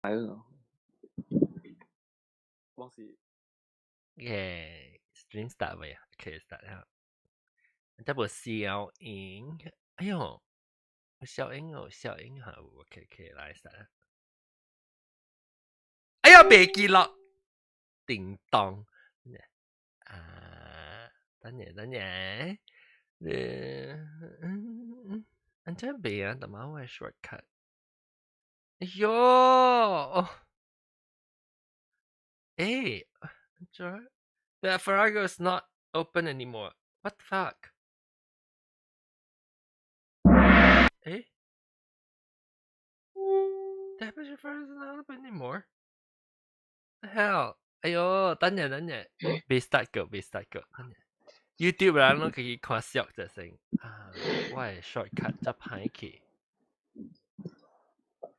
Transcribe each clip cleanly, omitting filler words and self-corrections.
了。忘記。String start 未啊 ？OK start 啦。這部小影，哎呦，小影哦，小影好 ，OK 來 start 啦。哎呀，未記落，叮當啊，等陣，安怎未啊？等下我 shortcut。哎呦，哎，這 the Farrago is not open anymore. What the fuck? 哎 the Farrago is not open anymore. The hell? 哎呦，等陣，未 start 過，等陣。YouTube 人都可以看笑就先啊，我係 shortcut 執牌去。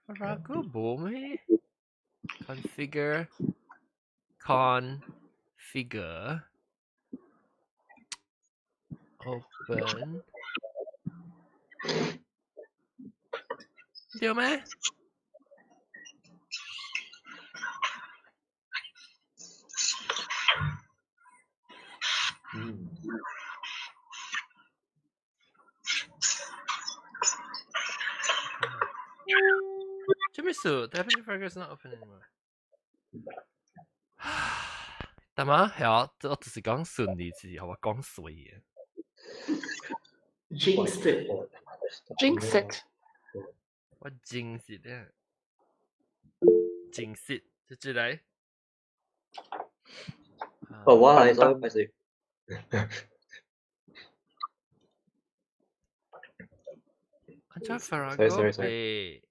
Farrago 冇咩 ？configure open 對咩？做咩事 ？The Farrago is not open anymore. 但嘛係我就是講順利字，我講衰嘅。Jinx it. 我 jinx it 咧 ，jinx it 就嚟。我嚟所以咪事。安怎 Farrago 被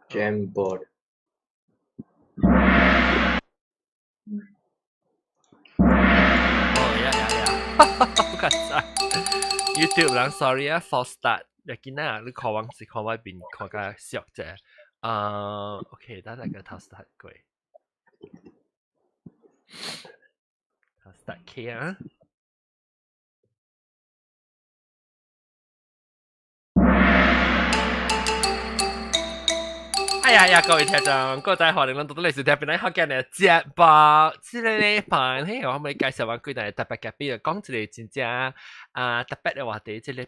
Jamboard。好緊張。YouTube 人 sorry 啊 ，false start。你見啊，你看往是看外邊看個笑啫。OK，等下個頭 start 過。頭 start 起啊。哎呀，各位聽眾，各位歡迎嚟到嚟收聽邊啲好嘅嘅節目。呢個禮拜咧，我可唔可以介紹下幾大特別嘅？比如講一個真正特別嘅話題，這禮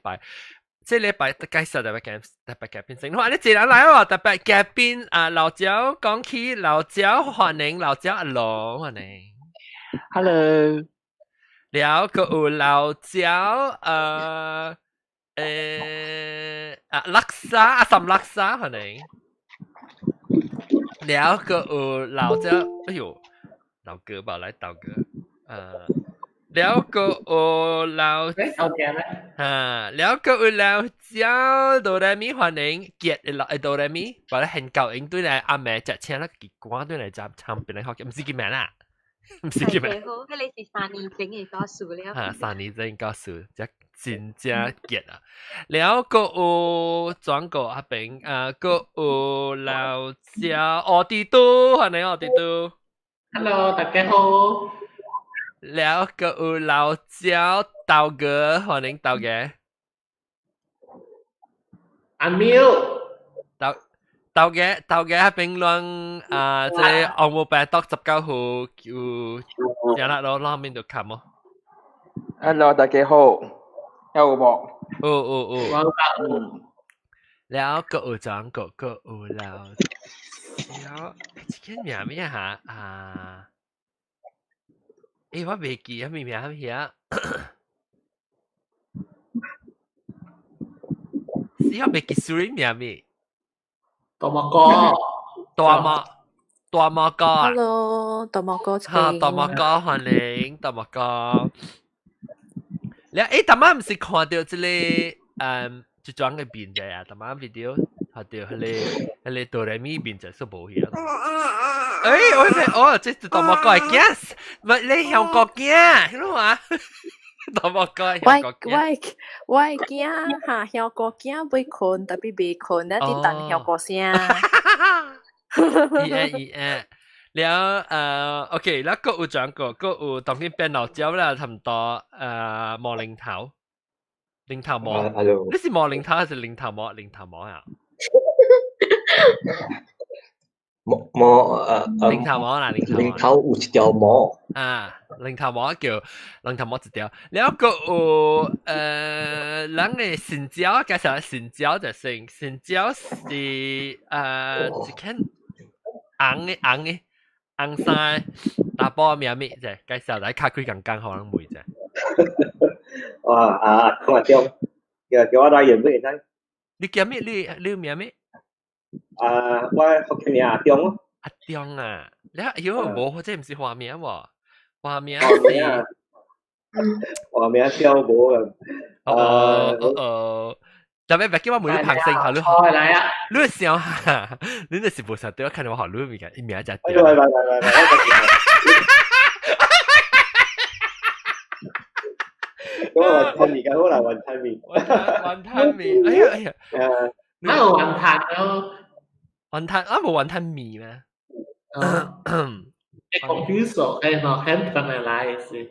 拜介紹特別嘅邊先。我話你自然來喎，特別嘅邊老椒講起老椒，歡迎老椒阿龍，歡迎。Hello。了個有老椒laksa 阿什laksa，歡迎。了個有老椒，哎呦，老哥吧，來老哥，了個有老，了個有老椒，哆來咪歡迎結哆來咪，把你很高音對嚟阿妹隻車啦，結果對嚟就唱邊嚟學嘅，唔知叫咩啦，唔知叫咩。好，佢你是三年整嘅歌數了。三年整歌數，即真正結啊！了個有轉個阿炳，個有老椒，我哋都歡迎我哋都。Hello， 大家好。了個有老椒豆哥，歡迎豆哥。阿喵。豆哥阿炳亂即係我冇辦到19號叫正啦，攞面度冚哦。Hello， 大家好。有冇？แล้วก็จังก็แล้ว這個名咩嚇我未記啊，咩名啊？是我未記蘇林名咩？大馬哥。大馬哥。Hello， 大馬哥。嚇，大馬哥歡迎大馬哥。你大媽唔是看到這個就裝嘅變仔啊！大媽 video 看到佢哆來咪變仔所冇嘢。這是大馬哥嘅驚，唔係你香港驚，你話？大馬哥香港驚。我驚嚇香港驚未困，特別未困，一啲等香港聲。แล้วOK แล้วก็อุจังก็ตรงที่เป็น老椒啦ทำต่อหม้อ零頭你是หม้อ零頭還是零頭หม้อ啊零頭毛啦，零頭有一條毛啊，零頭毛叫零頭毛一條，แล้วก็人嘅神椒介紹神椒就先，神椒是一間紅衫打波名咩啫？介紹嚟卡開剛剛好人妹啫。không là tiêu叫我來源不會使你叫咩？你名咩？我福建阿中咯。阿中啊，你哎呦，冇，即係唔是花名喎，花名是花名叫冇特別別叫我每日拍聲下，你開嚟啊！你想下，你那是無實對我看到我好你名嘅，名就喂，咁啊，雲吞麵嘅好難雲吞麵。雲吞麵，哎呀，哪有雲吞咯？雲吞啊，冇雲吞麵咩？confuso，no，很可能來是。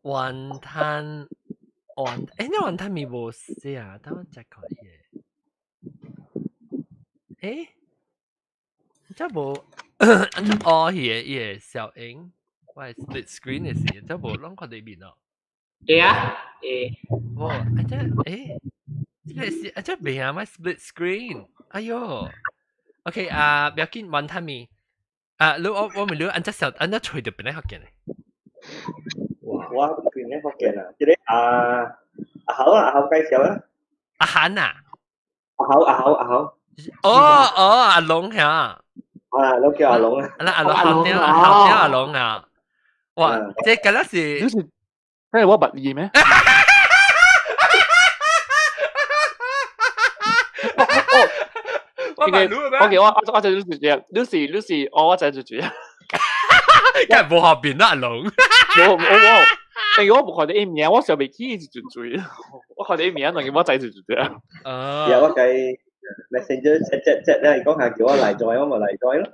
雲吞，那雲吞麵冇事啊，等我 check 下嘢。即冇，小英，喂 split screen 嘅事，即冇攏看對面咯。這未啊，咪 split screen，哎喲 ，OK 啊，不要緊，雲吞麵，我咪按照吹到邊嚟學嘅呢？我邊咧福建啊，即係阿口介紹啦。阿涵啊？阿口。阿龍呀。都叫阿龍啊。阿龍好聽阿龍啊！哇，即係嗰時。係我物意咩？我就Lucy，我就住啊！梗係冇後邊啦，阿龍。我冇看到一面，我上未起就住，我看到一面，我仔就住啊。有我計 Messenger chat 咧，講下叫我嚟載，我咪嚟載咯。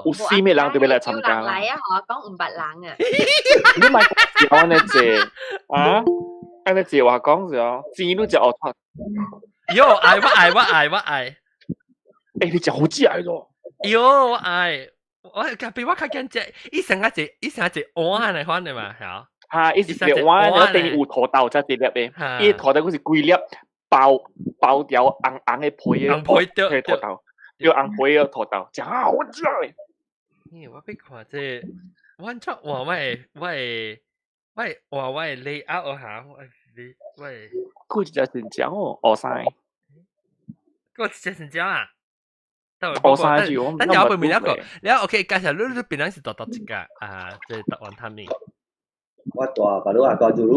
有4咩人對嚟參加啦？嚟啊！我講500人啊！你咪講呢隻啊？呢隻話講咗，字都只我出。喲，我愛。誒，你就好知愛咯。喲，我愛。我比我較緊隻，一成一隻碗嚟看你嘛，係啊，一隻碗，我定有土豆在啲粒嘅，伊土豆嗰是規粒包條紅嘅皮嘅土豆，要紅皮嘅土豆，真好食嘅。我俾看這，我做我layout 下，喂，佢就係講哦，學晒，嗰隻成張啊！學晒住，但係我背面一個，你 OK 介紹你邊兩時讀一個啊？即係雲吞麵。我大把佬個朱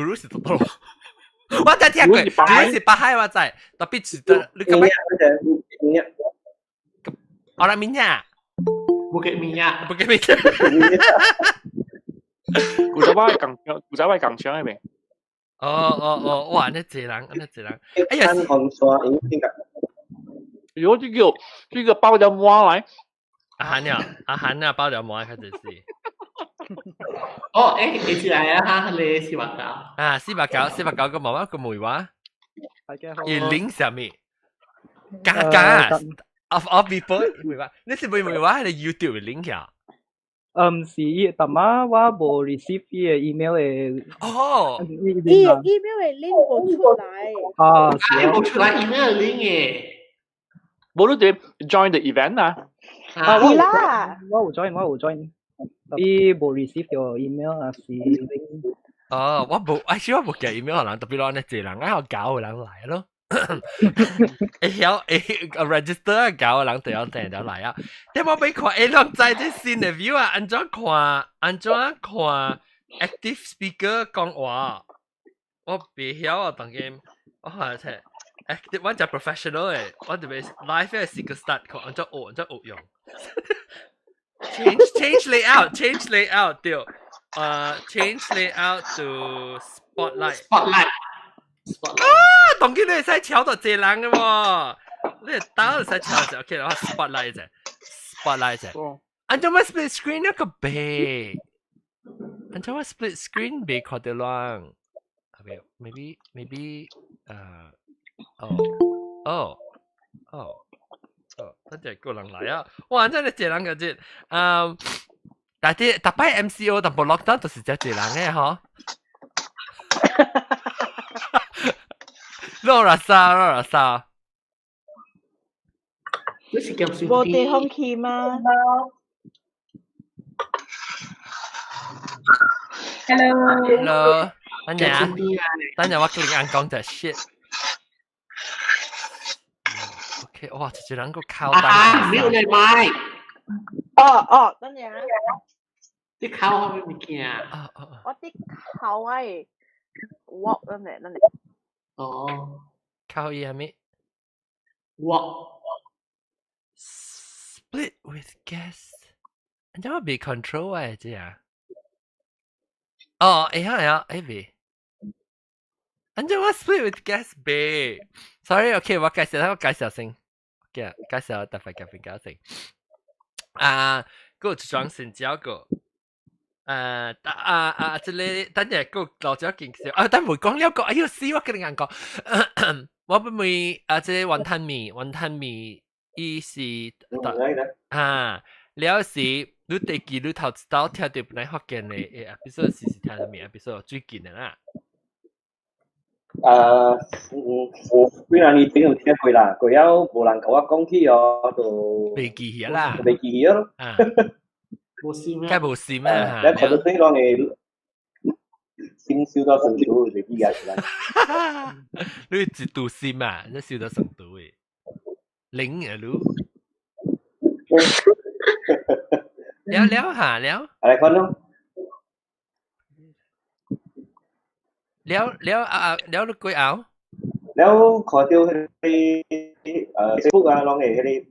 魯是讀到，我真聽過，朱魯是巴海我知，特別是的，你咁樣。我嚟明呀。Bukit Minyak。古仔灣港腔係咪？哇！那這人，哎呀，如果這個包咗碗來，阿涵啊，包咗碗開始是。你是嚟啊？你489。啊，489個媽媽個梅話，而零上面，假我 before 梅話，你是梅話係 YouTube 零呀？是，但係我冇 receive 嘅 email 嘅。email 嘅 link 冇出嚟。冇出嚟 email link 嘅。冇得點 join the event 啊？係啦。我有 join。你冇 receive 咗 email 啊？是 link。我冇寄 email 人，特別攞呢隻人喺度搞嘅人嚟咯。register 搞嘅人就有訂咗嚟啊！你冇俾看落在啲新嘅 view 啊？安怎看 active speaker 講話？我別曉啊，當然我係睇 active 我就 professional 嘅，我特別 live 嘅時個 start 講安怎學用。change layout 對，change layout to spotlight。當然你係使調到這人嘅喎，你打就使調就 OK 啦。spotlight 啫，按照乜 split screen 一個背，按照乜 split screen 背看到lang。maybe 哦哦哦，等陣個人來啊！哇，真係一人嘅啫，但係特擺 MCO 但冇 lockdown 就是只一人嘅嗬。攞啦沙，你是咁算冇地方去嗎 ？Hello，等陣我叫你眼講就 shit。OK， 哇，這人個靠單。沒有嚟買。哦，等陣。啲烤係咪物件啊？我啲烤係 walk นั่นแหละ。哦。烤嘢係咩 ？Walk。Split with gas， 你有冇被 control 啊？這樣？哦，係未？你有冇 split with gas 呗 ？Sorry，OK， 我介紹先，介紹特別嘅介紹先。嗰個裝先交個。這裏等陣個老咗件事，但冇講了個，哎呦死！我跟你講，我唔會這雲吞麵，伊是了是你第幾你頭到聽到本來福建嘅比如時聽到咩？比如最近嘅啦。幾兩年前有聽過啦，佢有無人甲我講起哦，就未記起啦，未記起咯。冇事咩？梗係冇事咩嚇？你睇到對方嘅先燒到成度未記嘅啦。你一度心啊，你燒到成度嘅，零啊你。了下了。嚟講咯。了你幾拗？了看到迄個Facebook 啊，攏係迄個。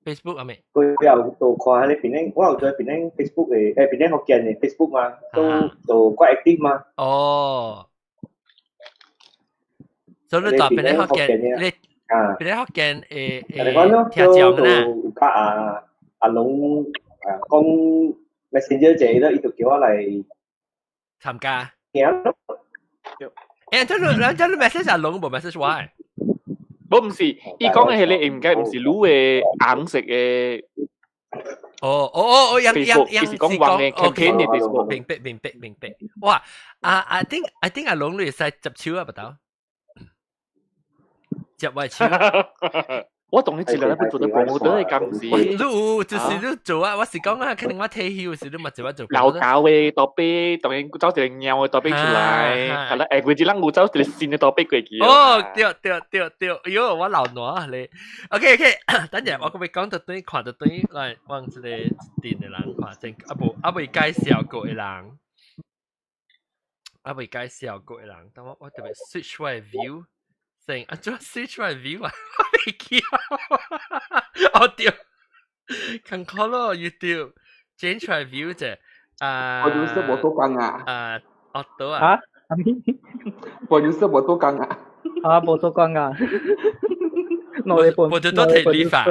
Facebook 啊咩？佢有做看喺邊咧，我有做邊咧 Facebook 嘅，邊咧福建嘅 Facebook 嘛，都做quite active 嘛。哦，所以你做邊咧福建，你邊咧福建聽講啦。甲阿龍講 Messenger 者咧，伊就叫我嚟參加。聽咯。誒，你 message 阿龍，冇 message 我。我唔是，伊講嘅係你唔計，唔是滷嘅硬食嘅。哦，伊是講黃嘅 campaign 嘅 Facebook。明白。哇，I think 阿龍你使接手啊，不到？接外手。我同你一日不做得 promoter 嘅咁事。就是你做啊，我是講啊，肯定我退休時你咪做做。老搞嘅多啤，當然走一個貓嘅多啤出來，係啦，佢只能夠走一個新嘅多啤過去。哦，對，喲，我老挪你。OK， 等陣我可唔可以講到對看到對來往這個電嘅人看正，阿未介紹過嘅人，等我特別 switch 我嘅 view。成阿 John switch my view 啊，我未記啊，我屌，近 call 咯 YouTube change my view 啫，producer 冇多講啊，我到啊，producer 冇多講啊，冇多講啊，我就都睇理法，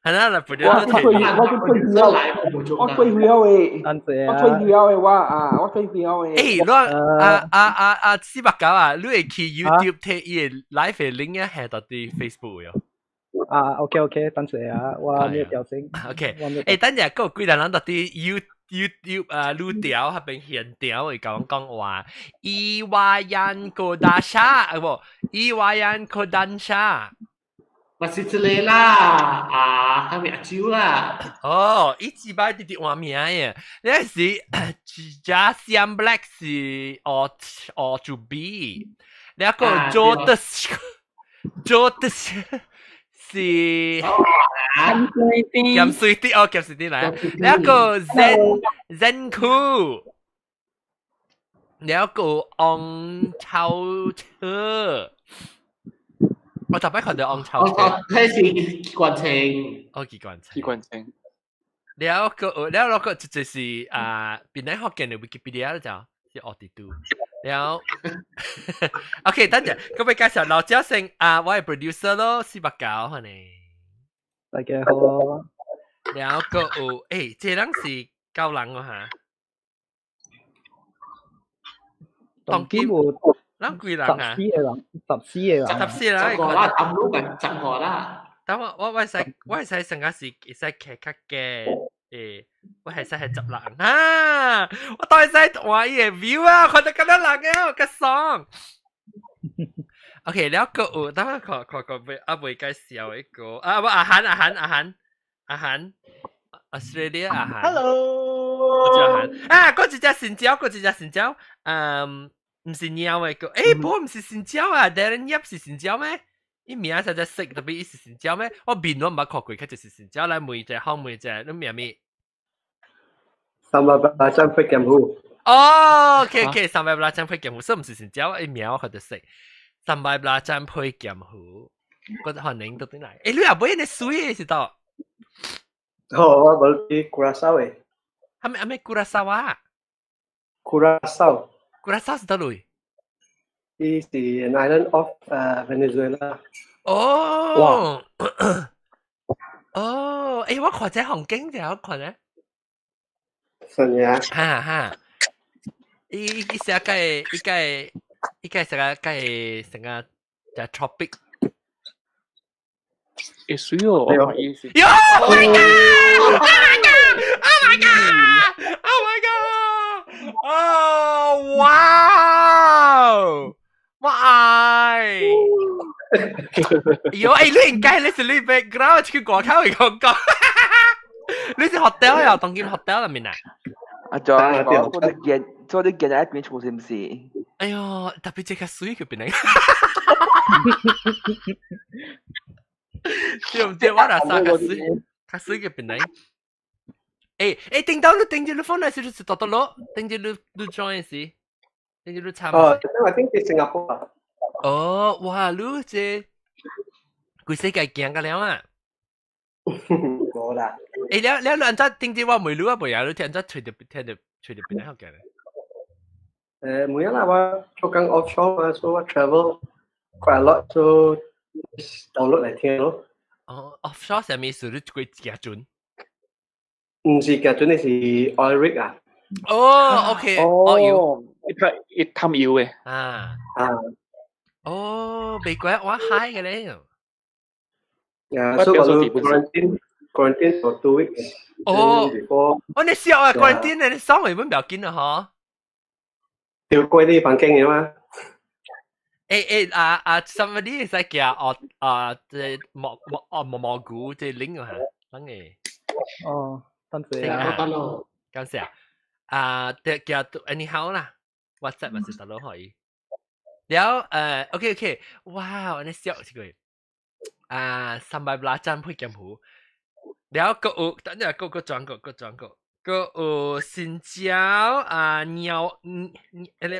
係啦，嗱，producer 都睇理法，我最了誒，我最了誒，誒，你四百九啊，你會去 YouTube 睇伊個 live 嘅 link 啊，係到啲 Facebook 哟。OK， 等陣啊，我咩調整 ？OK， 誒，等陣嗰個幾人到啲 YouTube 錄條下邊現條會講話，Iwayan Kodasha 唔，Iwayan Kodansha。masih celeh lah, kami aciu lah. 哦，一字擺啲話名嘅，呢是 Jasian Black 是哦就 B， 呢個 Jodes 是鹹水啲哦，鹹水啲嚟，呢個 Zenku， 呢個昂超車。我特別看到昂超車，睇是慣情，慣情。แล้วก็就是邊啲學嘅 Wikipedia 就是82，แล้วOK， 等陣，咁咪介紹老椒先我係 producer 咯，489係你。大家好。แล้วก็這人是高人喎嚇。當今有咱幾人啊？14個人，14啦，10個啦，抌碌緊10個啦。但我係使成個時會使劇嘅，我係使係10人啊！我當係使話嘢 view 啊，佢哋咁多人嘅個爽。OK， แล้วก็等下ขอไป介紹一個อาหารออสเตรเลียอาหาร Hello， 嗰隻線椒，唔是鳥嘅個，唔是線椒啊 ，Darren Yap 是線椒咩？伊名實在食特別伊是線椒咩？我面我唔捌看過，佢就是線椒來每隻好每隻，你名咩？Sambal belacan pui kem hu。哦 ，OK， sambal belacan pui kem hu， 所以唔是線椒，伊名我佢就食 sambal belacan pui kem hu， 嗰可能到邊嚟？你又買啲水嘅是到？我beli curacao 嘅。係咪 curacao 啊 ？curacao 是到嚟？伊是 an island of Venezuela。哦，哇！哦，我看這紅景就我看咧。係啊。哈，伊寫個成個就 tropic。水哦，Oh my god! Oh wow! 我愛。喲，你唔計你是你 background 去國口嚟講，你是 hotel 又當間 hotel 入面啊？阿 John， 做啲見喺邊做是唔是？哎呦，特別即刻水佢邊嚟？知唔知我嗱三個水嘅邊嚟？定到你放嚟時就到到咯，定住你 join 時，定住你參。哦，我定住新加坡啊。哦，哇！你這佢世界行㗎了啊！冇啦。你兩隻定住我未錄啊，未有你聽咗隨便邊嚟好嘅咧。冇啦，我做緊 offshore 嘛，所以我 travel quite a lot， so download 嚟聽咯。哦 ，offshore 係咩事？你會夾準？唔是夾準，你是 oil rig 啊？哦 ，OK，oil油，一貪油嘅。哦，美國我 high 嘅咧。Yeah， so 我都 quarantine for 2 weeks。哦，你笑啊 quarantine， 你稍微唔要緊啊，嗬？要貴啲房間嘅嘛？somebody 係叫即蘑菇即係拎啊，等嘅。哦，等陣啊。咁時叫 anyhow 啦 ，WhatsApp 咪是得咯可以。แล้วOK， ว้าวนี่เสียวสิsambal belacan pui kem hu แล้วก็等陣個轉個新椒鳥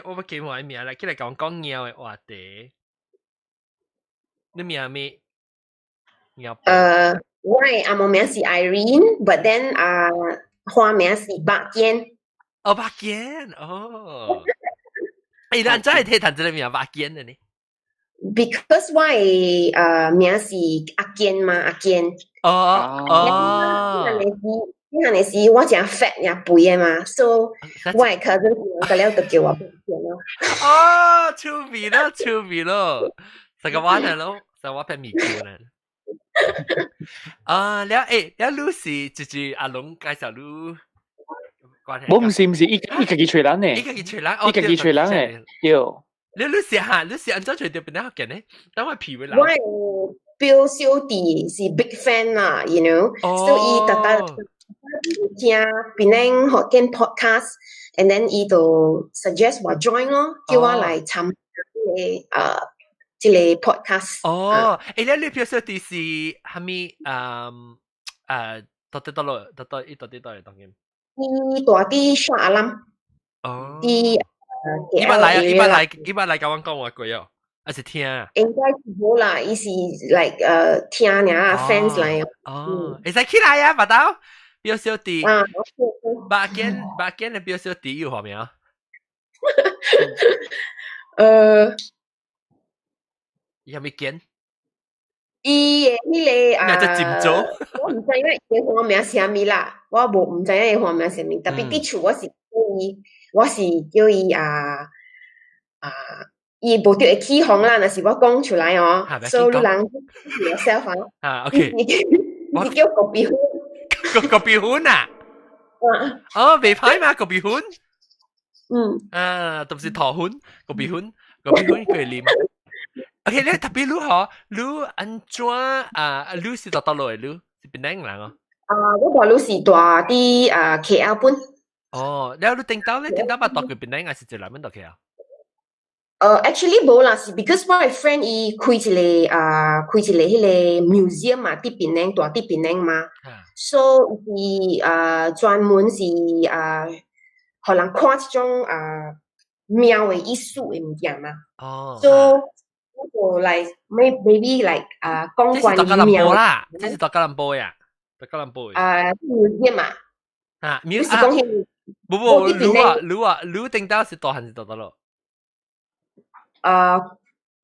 我唔記得我名啦，佢嚟講鳥嘅話題，你名咩？我阿媽名是 Irene，but then 花名是白堅。哦，白堅哦。你真係聽談這個名白堅嘅呢 ？Because 我名是阿堅嘛，阿堅。呢陣時我真 fat 呀肥嘅嘛，所以我係 cousin 個了就叫我白堅咯。哦，出味咯，成個話題咯，成個話題咪叫呢。แล้วLucy 就是阿龍介紹你。我唔是，伊家己吹人呢，伊家己吹人嘅，喲。你試按照吹到邊度嘅呢？等我皮會嚟。我表小弟是 big fan 啦 ，you know， 所以伊特登聽邊啲學緊 podcast，and then 伊就 suggest 我 join 咯，叫我嚟參加即個 podcast。哦，你表小弟是係咪到嚟當然。伊大啲沙阿林，伊伊捌來甲阮講話過哦，還是聽啊？應該是冇啦，伊是 like 聽爾 fans 嚟哦，會使起來啊，捌到表小弟，白堅嘅表小弟有何名？有咩堅？伊迄個只尖組，我唔知影伊個名啥物啦，我無唔知影伊個名啥物，特別啲處我是叫伊伊無得會起哄啦，若是我講出來哦，所以你人 yourself 啊，OK， 你叫國標個標款啊，哦，未歹嘛，個標款，啊，都是頭款，個標款佢念。OK， 你特別如何？你安怎啊？你是到落嚟？你是邊個人啊？我話你是住啲KL 本。哦，然後你聽到把到佢邊個係一個人到 KL？actually 冇啦，是 because 我嘅 friend 伊開一個迄個 museum 嘛，啲檳城大啲檳城嘛，所以專門是互人看這種廟嘅藝術嘅物件嘛。哦。So 我來 maybe like 講關於廟啦，這是到吉隆坡呀，到吉隆坡。museum 嘛。啊，museum。你聽到是大漢是大咯？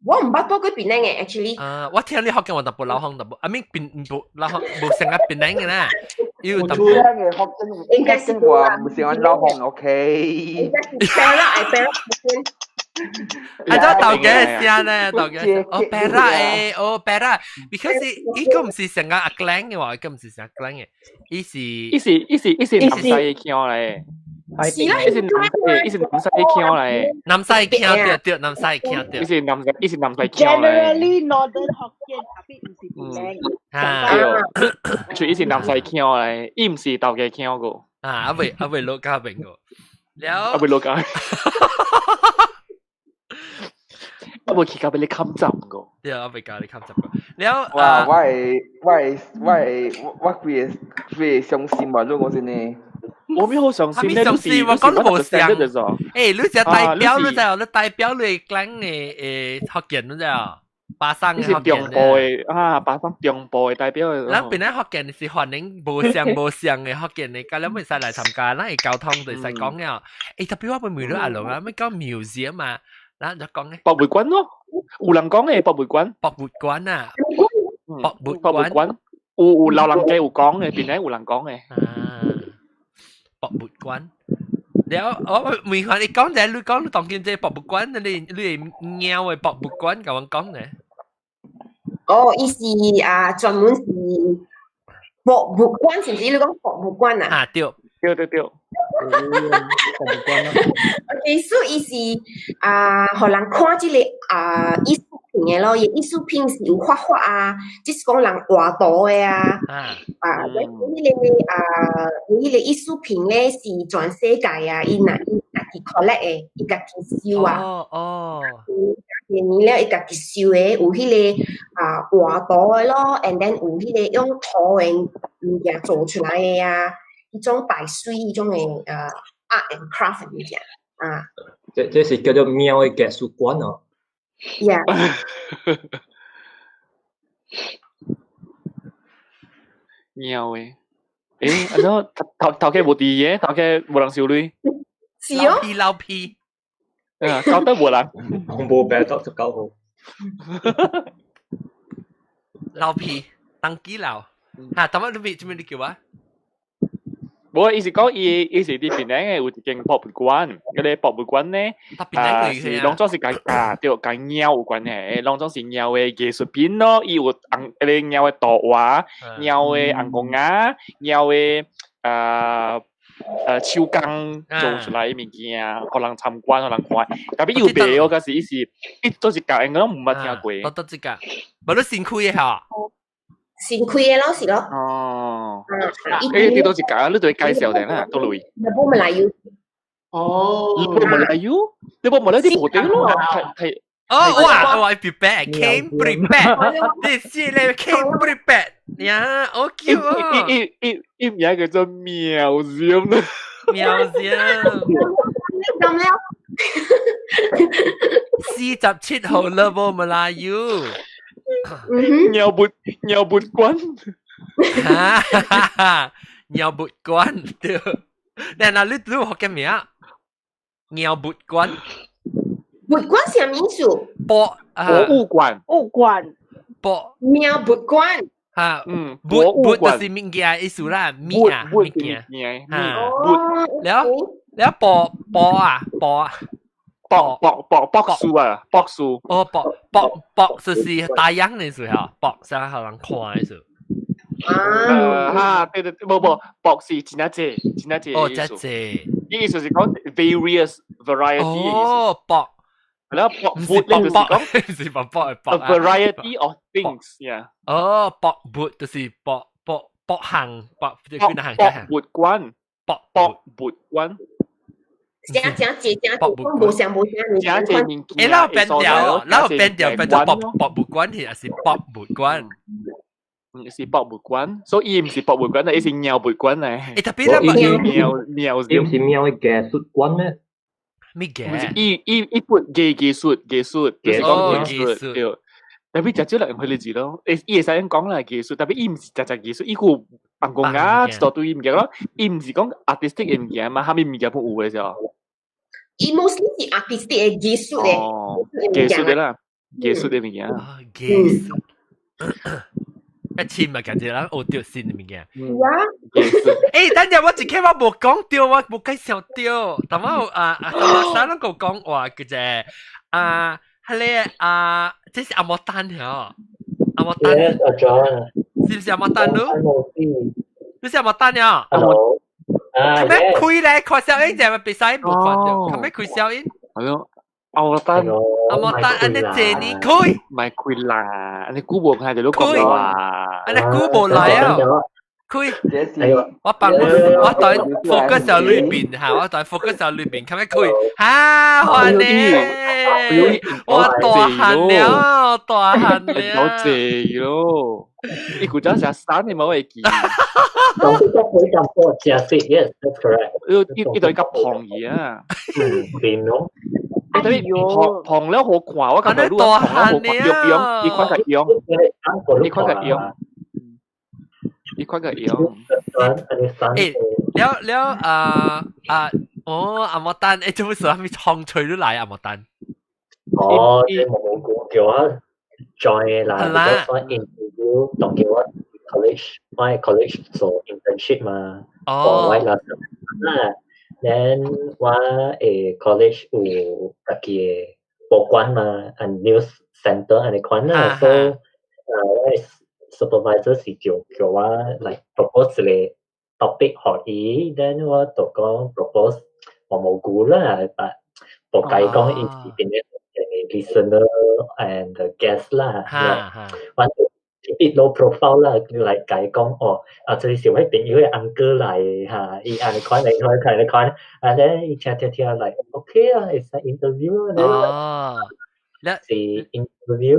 我唔捌多過檳城嘅 actually。我聽你學嘅話，特別老鄉特別，I mean 唔老鄉冇成日檳城嘅啦，要特別。嘅學嘅應該是話唔成日老鄉 ，OK。係都豆嘅聲咧，豆嘅。哦，Perak 哦 Perak，because 呢個唔是成日阿 Glen 嘅話，呢個唔是成日 Glen 嘅，呢是南西嘅腔嚟。是啦，伊是南西腔嚟，南西腔對，南西腔對，伊是南西腔嚟。Generally Northern Hokkien 特別唔是檳城。對，所以伊是南西腔嚟，伊唔是豆嘅腔個。阿未攞加明個，阿未攞加。我冇去教俾你冚浸個。對，我未教你冚浸個。แล้ว哇，我會傷心嘛，如果真係。我沒有傷心咧，傷心我講都冇想。誒，你只代表你就你代表你講嘅福建你就巴生嘅福建。中部嘅巴生中部嘅代表。咱邊啲福建是歡迎無相嘅福建嚟，咁你咪使嚟參加，咱係交通對使講嘅。誒，特別我咪問阿龍啊，咩講 museum 嘛？嗱，就講嘅。博物館咯，有人講嘅博物館。博物館啊，博物館，有老人家有講嘅，邊啲有人講嘅。博物館，แล้วมีคนอีก講แต่你講你當見這博物館，你係貓嘅博物館咁樣講呢？哦，伊是專門是博物館，是唔是？你講博物館啊？啊，對。OK， 所以伊是互人看這個藝術品嘅咯，伊藝術品是有畫畫啊，即是講人畫圖嘅啊，迄個藝術品咧是全世界啊，伊家己 collect 嘅，伊家己收啊。年了伊家己收嘅，有迄個畫圖嘅咯 ，and then 有迄個用圖嘅物件做出來嘅啊。一種擺水，一種嘅art and craft 物件啊。這是叫做喵嘅藝術館哦。Yeah。喵嘅，安怎頭家無地嘅，頭家無人收鐳。是哦。老屁。搞得無人。冇病得19號。老屁，當機佬。嚇，點解你做咩你叫啊？冇，意思講伊是啲檳城嘅有一間博物館，嗰啲博物館咧，是當作是對跟貓有關嘅，當作是貓嘅藝術品咯，伊有嗰啲貓嘅圖畫、貓嘅紅公鴨、貓嘅手工做出來嘅物件，互人參觀，互人看。特別有賣嗰個是伊是都是教人我都唔捌聽過。都知㗎，冇得先開嘅嚇。先開嘅咯，是咯。哦。啲都是假，你對介紹定啦，都類。你冇咪嚟要？哦。你冇咪嚟要？你冇咪嚟啲部隊咯？係。哦，哇 ！prepare came prepared，你知你 came prepared，呀，好 Q 啊！一名叫做喵聲啦。喵聲。咁了。47號啦，冇咪嚟要。尿不關，尿不關對。嗱，你學嘅咩啊？尿不關。博物館係咩意思？博物館。尿不關。博就是物件意思啦，物件。แล้ว博博數啊，博數。哦，博就是大洋的時候，博上好人看的時候。對，冇，博是真係濟。哦，真濟。意思是講 various variety。哦，博。แล้วboot 咧就是講，唔是博係博。a variety of things，呀。哦，博 boot 就是博行，博即係邊行？博活關，博活關。正冇上，正正面誒，然後變掉博物館係是博物館。是博物館，所以唔是博物館，係是鳥物館嚟。特別啦，鳥是鳥嘅藝術館咩？咩嘅？一撥技術，就是講技術。對，但係就只能佢哋字咯。伊會使講啦技術，但係伊唔是實技術，伊個辦公啊，做對物件咯。伊唔是講 artistic 嘅物件嘛，下面物件都有嘅時候。伊 mostly 是 artistic 嘅技術嘅。哦，技術嘅啦，技術嘅物件。技術。一千咪感覺啦，學到新嘅物件。誒，等陣我一刻我冇講到，我冇介紹到。但我今日三個講話嘅啫。係咧這是阿莫丹喎，阿莫丹。Yes, John。是唔是阿莫丹咯？你是阿莫丹呀？Hello。係咩開咧？開小音就係比賽冇看到，係咩開小音？係咯。阿莫丹，安尼借你開，唔係開啦，你估冇係就都講話，安尼估冇來啊，開，我辦我在 focus 喺裏邊嚇，我在 focus 喺裏邊，咁樣開，嚇換你，我大汗了，大汗了，好謝咯，你估咗成3年冇會見。咁都可以咁多隻色 ，yes, that's correct。呢度夾龐嘢啊，變咯。你睇旁了好快，我感覺如果旁了好快，樣，你看個樣，แล้ว阿莫丹做乜事啊？咪創趣都嚟阿莫丹。哦，你冇估叫我 join 啦，because 我 interview 當叫我 college 做 internship 嘛，我為啦啦。Then 我college 有自己嘅報館嘛，and news center 安尼款啦，所以我 supervisor 是叫我嚟 propose 一個 topic 學伊 ，then 我就講 propose 我冇估啦，但我計講伊是邊個 listener and guest 啦，我一路 profile 啦，嚟解講這是位朋友嘅 uncle 嚟嚇，伊安尼款嚟看，and then 伊聽嚟 ，OK 啊 ，it's an interview แล้ว是 interview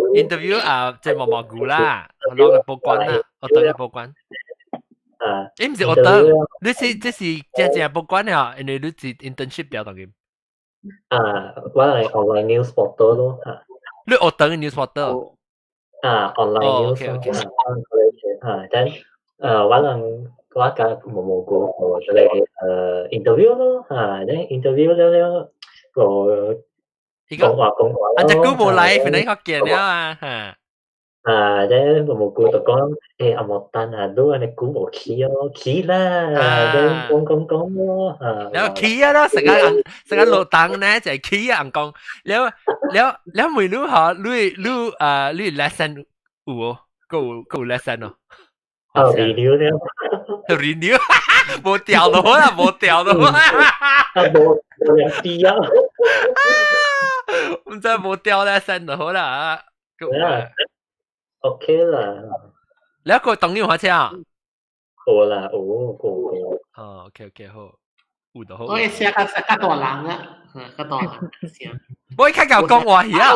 即係毛菇啦，我攞嚟報關啦，我對你報關。誒唔是我等，你是這是正報關啊，因為你是 internship 掉當嘅。我係 online news portal 咯嚇。你我等 news portal。online news then 我甲毛菇我嚟interview 咯then interview 了個講話啊只股冇嚟，反正學見了啊then 毛菇就講阿莫丹都安尼股冇起啦then 講咯แล้ว起咯成日落檔咧就係起人講แล้วไม่รู้เหรอรู้lesson 有個 lesson 哦renew 了renew 冇掉到啦冇冇兩啲啊唔知冇掉 lesson 就好啦OK 啦แล้ว個當年話車啊好啦個OK 好有就好我寫較大人啊較大人我較講話而啊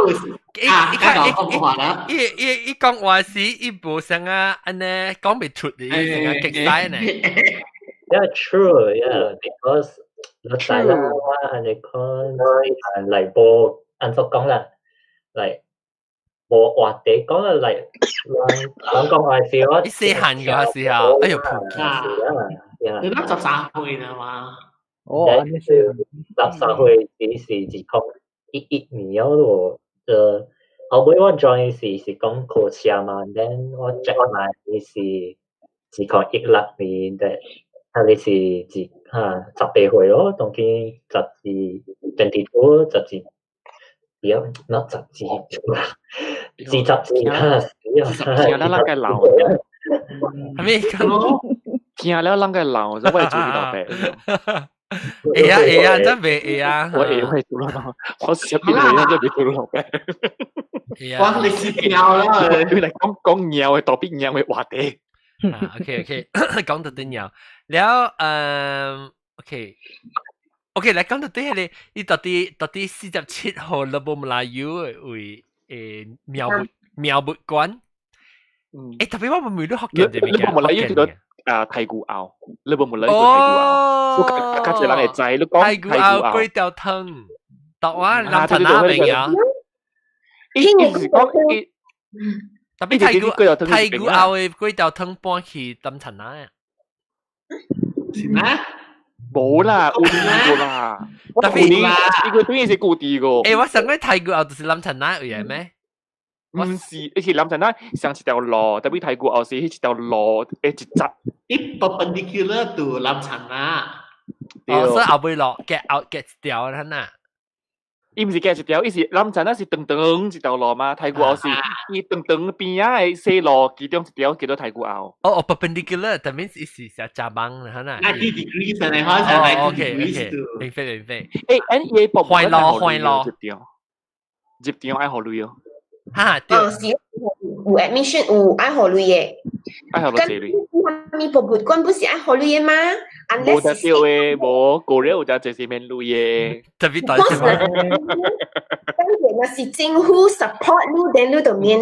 伊講話時伊無成啊安尼講袂出嚟成啊極曬呢 Yeah, true. Yeah, because 我知啦，我安尼講嚟無按所講啦，嚟無話題講啦，嚟講話時我細漢嘅時候，哎呦撲街你都13歲啦嘛？哦，13歲是講一年咯，後尾我 join 是講考車嘛 ，then 我 check 埋是講16年嘅。你是18歲咯，當佢22 เดี๋ยวนับจับจีจีจับจีนะ聽啦，啷個流？係咩咁？聽啦，啷個流？就為做呢度病。會啊，真係會啊！我做啦，我成日見你真係做到病。哇！你是尿啦！你嚟講尿嘅，代表尿嘅話題。OK，講到啲尿，แล้วOK，嚟講到啲係你到底47號你冇來有為苗木館。特別我冇學嘅，你冇來有叫做太古拗，你冇來有叫太古拗。我家姐人嚟制，你講太古拗粿條湯，但我諗陳亞明啊。特別太古拗嘅粿條湯搬去抌陳亞啊。是咩？冇啦，有啲個啦。特別呢個當然係固定個。我想講太古拗就是諗陳亞嘅咩？唔是，一是諗陳亞上一條路，特別太古拗是一條路一集。It perpendicular to 諗陳亞。所以後尾落 get out get 掉啦嗱。伊唔是嘅一條，伊是諗陳亞是長長一條路嘛，太古拗是伊長長邊啊嘅細路，其中一條叫做太古拗。perpendicular that means 伊是成cabang啦嗱。90 degrees 嚟開成90 degrees 明白。伊博換咯。接條愛好累哦。嚇，對。有 admission 有愛好累嘅。愛好多幾累。你博物館不是愛好累嘅嗎？冇得掉嘅，冇個人有得就是免累嘅。特別大隻嘛。當然那是政府 support 你，你就免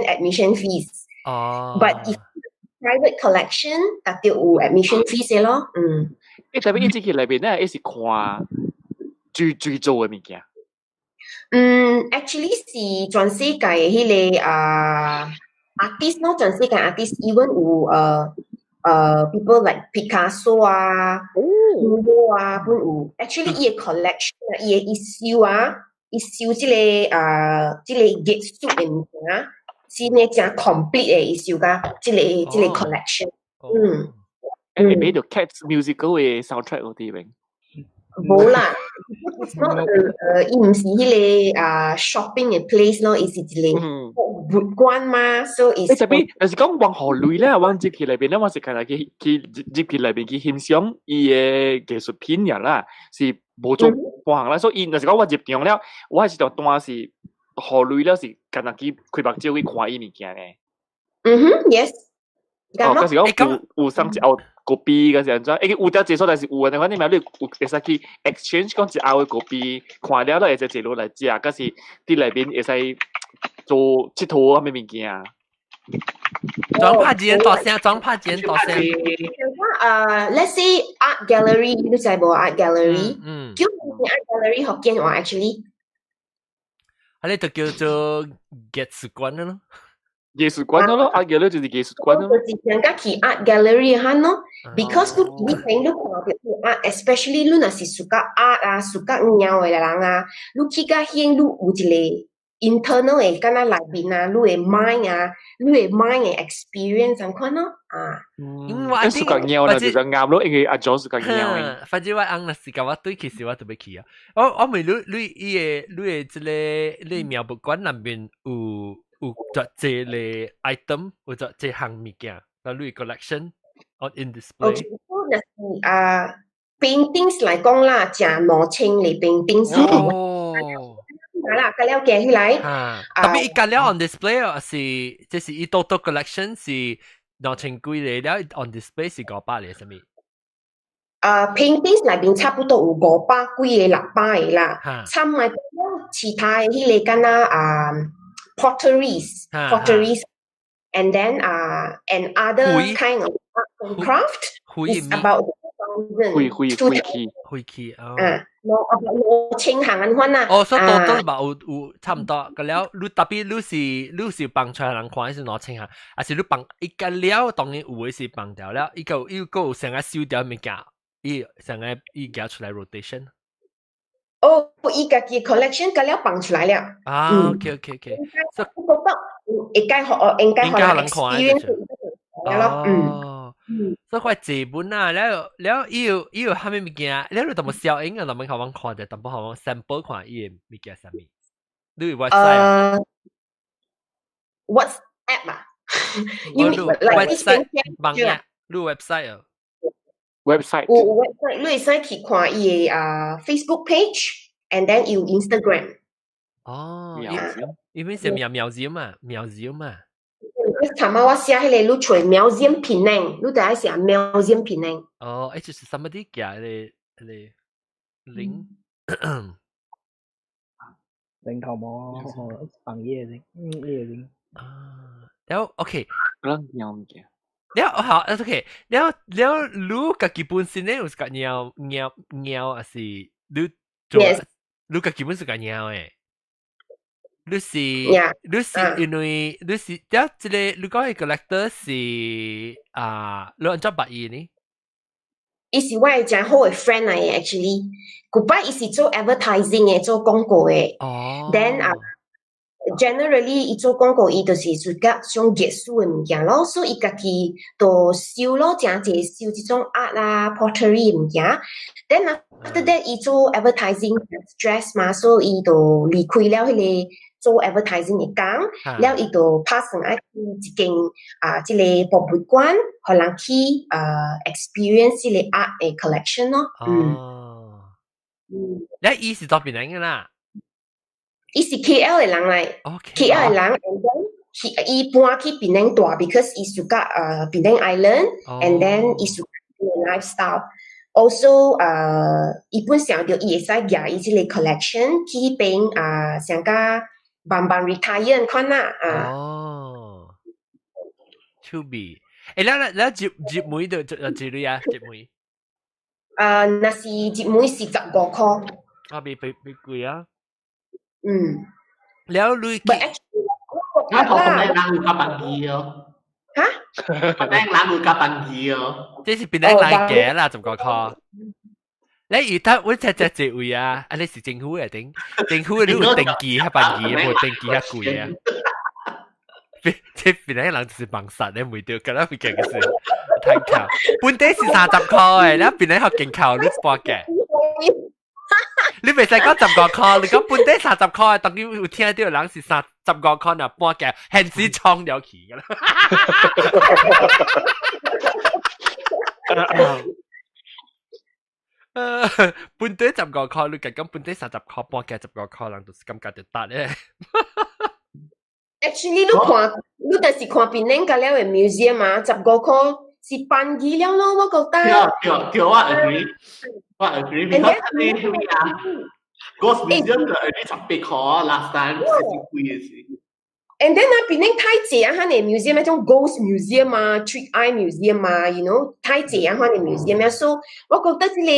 admission fees。But if private collection，特別有 admission fees 嘅咯。特別一節期裏邊咧，一是看最做嘅物件。actually 是全世界迄個artist 咯，全世界 artist even 有people like Picasso 啊，Hugo 啊，本有 actually 伊個 collection 啊，伊個issue啊，伊收即個藝術嘅物件啊，是呢真 complete 嘅issue噶，即個 collection。誒，俾條 Cats musical 嘅 soundtrack 嗰啲明？冇啦，伊唔是迄個shopping 嘅 place 咯，伊是一個博物館嘛，所以。特別，但是講往何類咧，往節期裏邊咧，我是看下佢節期裏邊佢欣賞伊嘅藝術品人啦，是無做半行啦，所以但是講我入場了，我係就當是何類了，是近日去開目睭去看伊物件咧。yes。嗰時講有上一後copy 嗰時陣，有得接受，但是有啊，反正咪你有會使去 exchange 講一後嘅copy，看了都會使一路來食，嗰時啲裏邊會使做佚佗咁嘅物件。裝拍錢大聲let's say art gallery，你知無 art gallery？叫咩 art gallery 學見話 actually？你就叫做藝術館咯。藝術館咯，art gallery 就是藝術館咯。就是人家去 art gallery 嚇咯，because 你睇你看到 art，especially 你若是suka art 啊，suka 鳥嘅人啊，你去甲遐你有一個 internal 嘅，敢若內面啊，你嘅 mind 啊，你嘅 mind 嘅 experience 咁款咯，suka 鳥啦，就啱咯，因為阿 John suka 鳥嘅。反正我啱那時間我對其實我特別去啊，我咪你嘅即個你苗博館入面有作這類 item， 有作這項物件，嗱你 collection on in display。paintings 嚟講啦，正攞清嚟 paintings。啦，隔了寄起來。特別伊隔了 on display 啊，是即是伊多 collection 是攞清貴嚟了 on display 是500嚟什麼？paintings 裏邊差不多有500幾個600個啦，差唔多其他迄個敢若potteries, and then and other kind of art and craft is about 灰器攞清行咁款啦。所以都嘛有差唔多。咁了，你特別你是放出來人看，是攞清行，還是你放伊個了，當然有嘅是放掉了，伊個有成個收掉物件，伊成個伊搞出來 rotation。伊家己 collection 隔了放出來了。OK。所以我覺得應該人 experience 所以佢係本啊，了伊有蝦米物件，了你都冇小影啊，咱們看看者，淡薄好 sample 看伊嘅物件啥物。你 website WhatsApp 啊？你 website 網頁，你 website 啊？website 有 website，你會使去看伊嘅Facebook page，and then 有 Instagram。哦，因為是苗子嘛。尋晚我寫迄個你找苗子平寧，你就愛寫苗子平寧。哦，就是 somebody 嘅你零零頭冇行嘢零，嘢零。啊，แล้วโอเคแล้วเงี้ยแล้ว好 OK แล้วรู้กับ基本先咧，有個鳥啊是你做你กับ基本是個鳥誒，你是因為你是แล้ว即個你講嘅 collector 是你按照白意呢？伊是我嘅真好嘅 friend 嚟嘅 ，actually， 古巴伊是做 advertising 嘅，做廣告嘅。哦。Then generally 伊做廣告，伊就是做甲種藝術嘅物件咯，所以伊家己都收咯，真濟收即種 art 啊 pottery 嘅物件。Then after that 伊做 advertising dress 嘛，所以伊就離開了迄個做 advertising 嘅工，了伊就拍算愛去一間即個博物館，互人去experience 即個 art 嘅 collection 咯。哦。你伊是做邊人嘅啦？伊是 KL 嘅人嚟 ，KL 嘅人 ，and then 伊搬去檳城大 ，because 伊暑假檳城 Island，and then 伊暑假嘅 lifestyle。Also 伊本上就伊會使舉伊即個 collection 去邊上加慢慢 retire 款啦哦 ，to be， แล้ว接妹就幾類啊？接妹若是接妹是15塊。比貴啊。แล้วลุยถ้าผมได้ล้างมือกับปังกีอ๋อฮะได้ล้างมือกับปังกีอ๋อ即是變得難嘅啦，15塊。你而家我只職位啊，你是政府嚟頂，政府你會定期喺ปังกี，冇定期喺貴啊。即變得人就是盲殺，你唔會掉，咁樣會勁嘅事。太巧，本地是30塊，你變得學勁巧，你博嘅。你未使講15塊，你講本地30塊，等於有聽到人是15塊嗱半嘅，限時衝了去㗎啦。本地15塊，你講本地30塊半嘅15塊，人就是感覺就得咧。Actually， 你就是看檳城隔了嘅 museum 嘛，15塊是辦儀了咯，我覺得。對，我 agree。我 agree because 你Ghost Museum 就係啲18塊 last time 是貴嘅事。And then 檳城太濟啊，佢哋 museum 一種 Ghost Museum 啊 ，Trick Eye Museum 啊 ，you know 太濟啊，佢哋 museum 啊，所以我覺得呢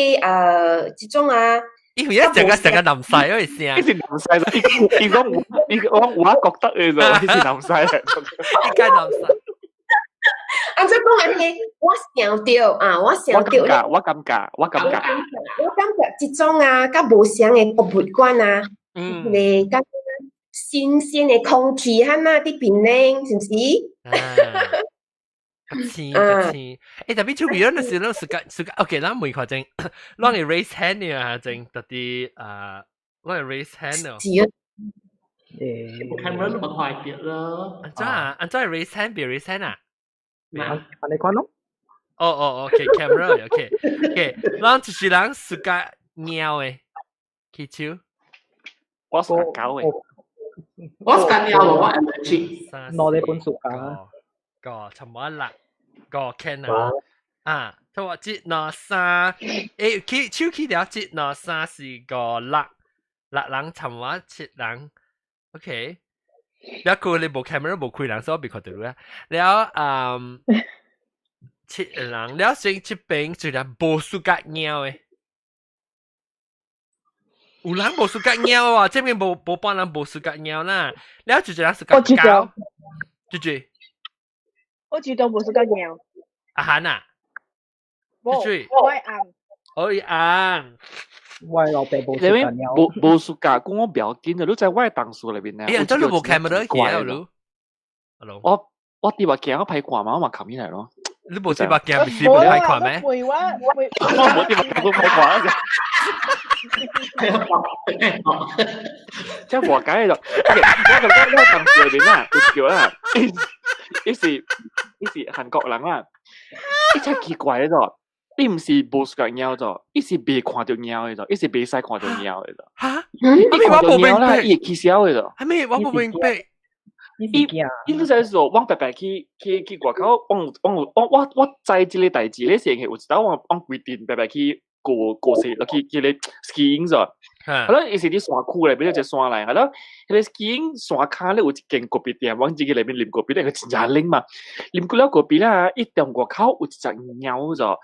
這種啊，因為一整個南西嗰啲聲，呢是南西，你講我覺得嘅就呢是南西嚟，呢間南西。按照講安尼，我想到啊，我感覺，這種啊，甲無相嘅博物館啊，你甲新鮮嘅空氣哈那啲檳城，是唔是？誒，特別出邊嗰陣時，เราสุก OK， 咱每個正，咱係 raise hand 嘅啊，正特啲咱係 raise hand 咯。camera 都唔快啲咯。安怎係 raise hand 別 raise hand 啊？你看咯。OK，camera，OK，咱就是人暑假貓誒，起手。我暑假狗誒，我暑假貓我 allergic。攞你本暑假。個尋晚辣個 can 啊，佢話節拿三，起手起條節拿三是個辣人尋晚切人 ，OK。แล้วกูเลยบอกแคมเมราบอกคุยหลังซอบีคอร์ดด้วยแล้วชิดหลังแล้วสิ่งที่เป็นจุดนั้นโบสุกัดเงี้ยวอุหลังโบสุกัดเงี้ยวอ่ะเจ้าเป็นโบปอนหลังโบสุกัดเงี้ยวนะแล้วจุดนั้นสุกัดเก้าจุด我知道冇สุกัดเงี้ยวอาหารน่ะจุด我係硬我硬我老爸冇暑假鳥，冇暑假，講我表緊啊！你在我當數裏邊咧，誒，真係冇 camera 嘅咯，我啲話鏡我拍掛嘛，我咪冚起嚟咯。你冇知把鏡是冇睇看咩？會話會，我冇啲乜都睇看啊！即係和解就，我當時裏邊啊，就叫啊，一時韓國人啊，一隻奇怪嘅咗，你唔是冇識鳥咗，一時未看到鳥嘅咗，一時未使看到鳥嘅咗。嚇？你看到鳥啦，伊會起笑嘅咗。係咩？我冇明白。伊都係說，我白白去外口，我知即個代志咧，成日有知道我規定白白去過世落去咧 skiing 咗。係咯，伊是啲山區咧，邊有隻山嚟，係咯，迄個 skiing 山卡咧有一間咖啡店，我自己裏邊啉咖啡咧，佢真正靈嘛，啉過了咖啡啦，一條外口有一隻鳥咗，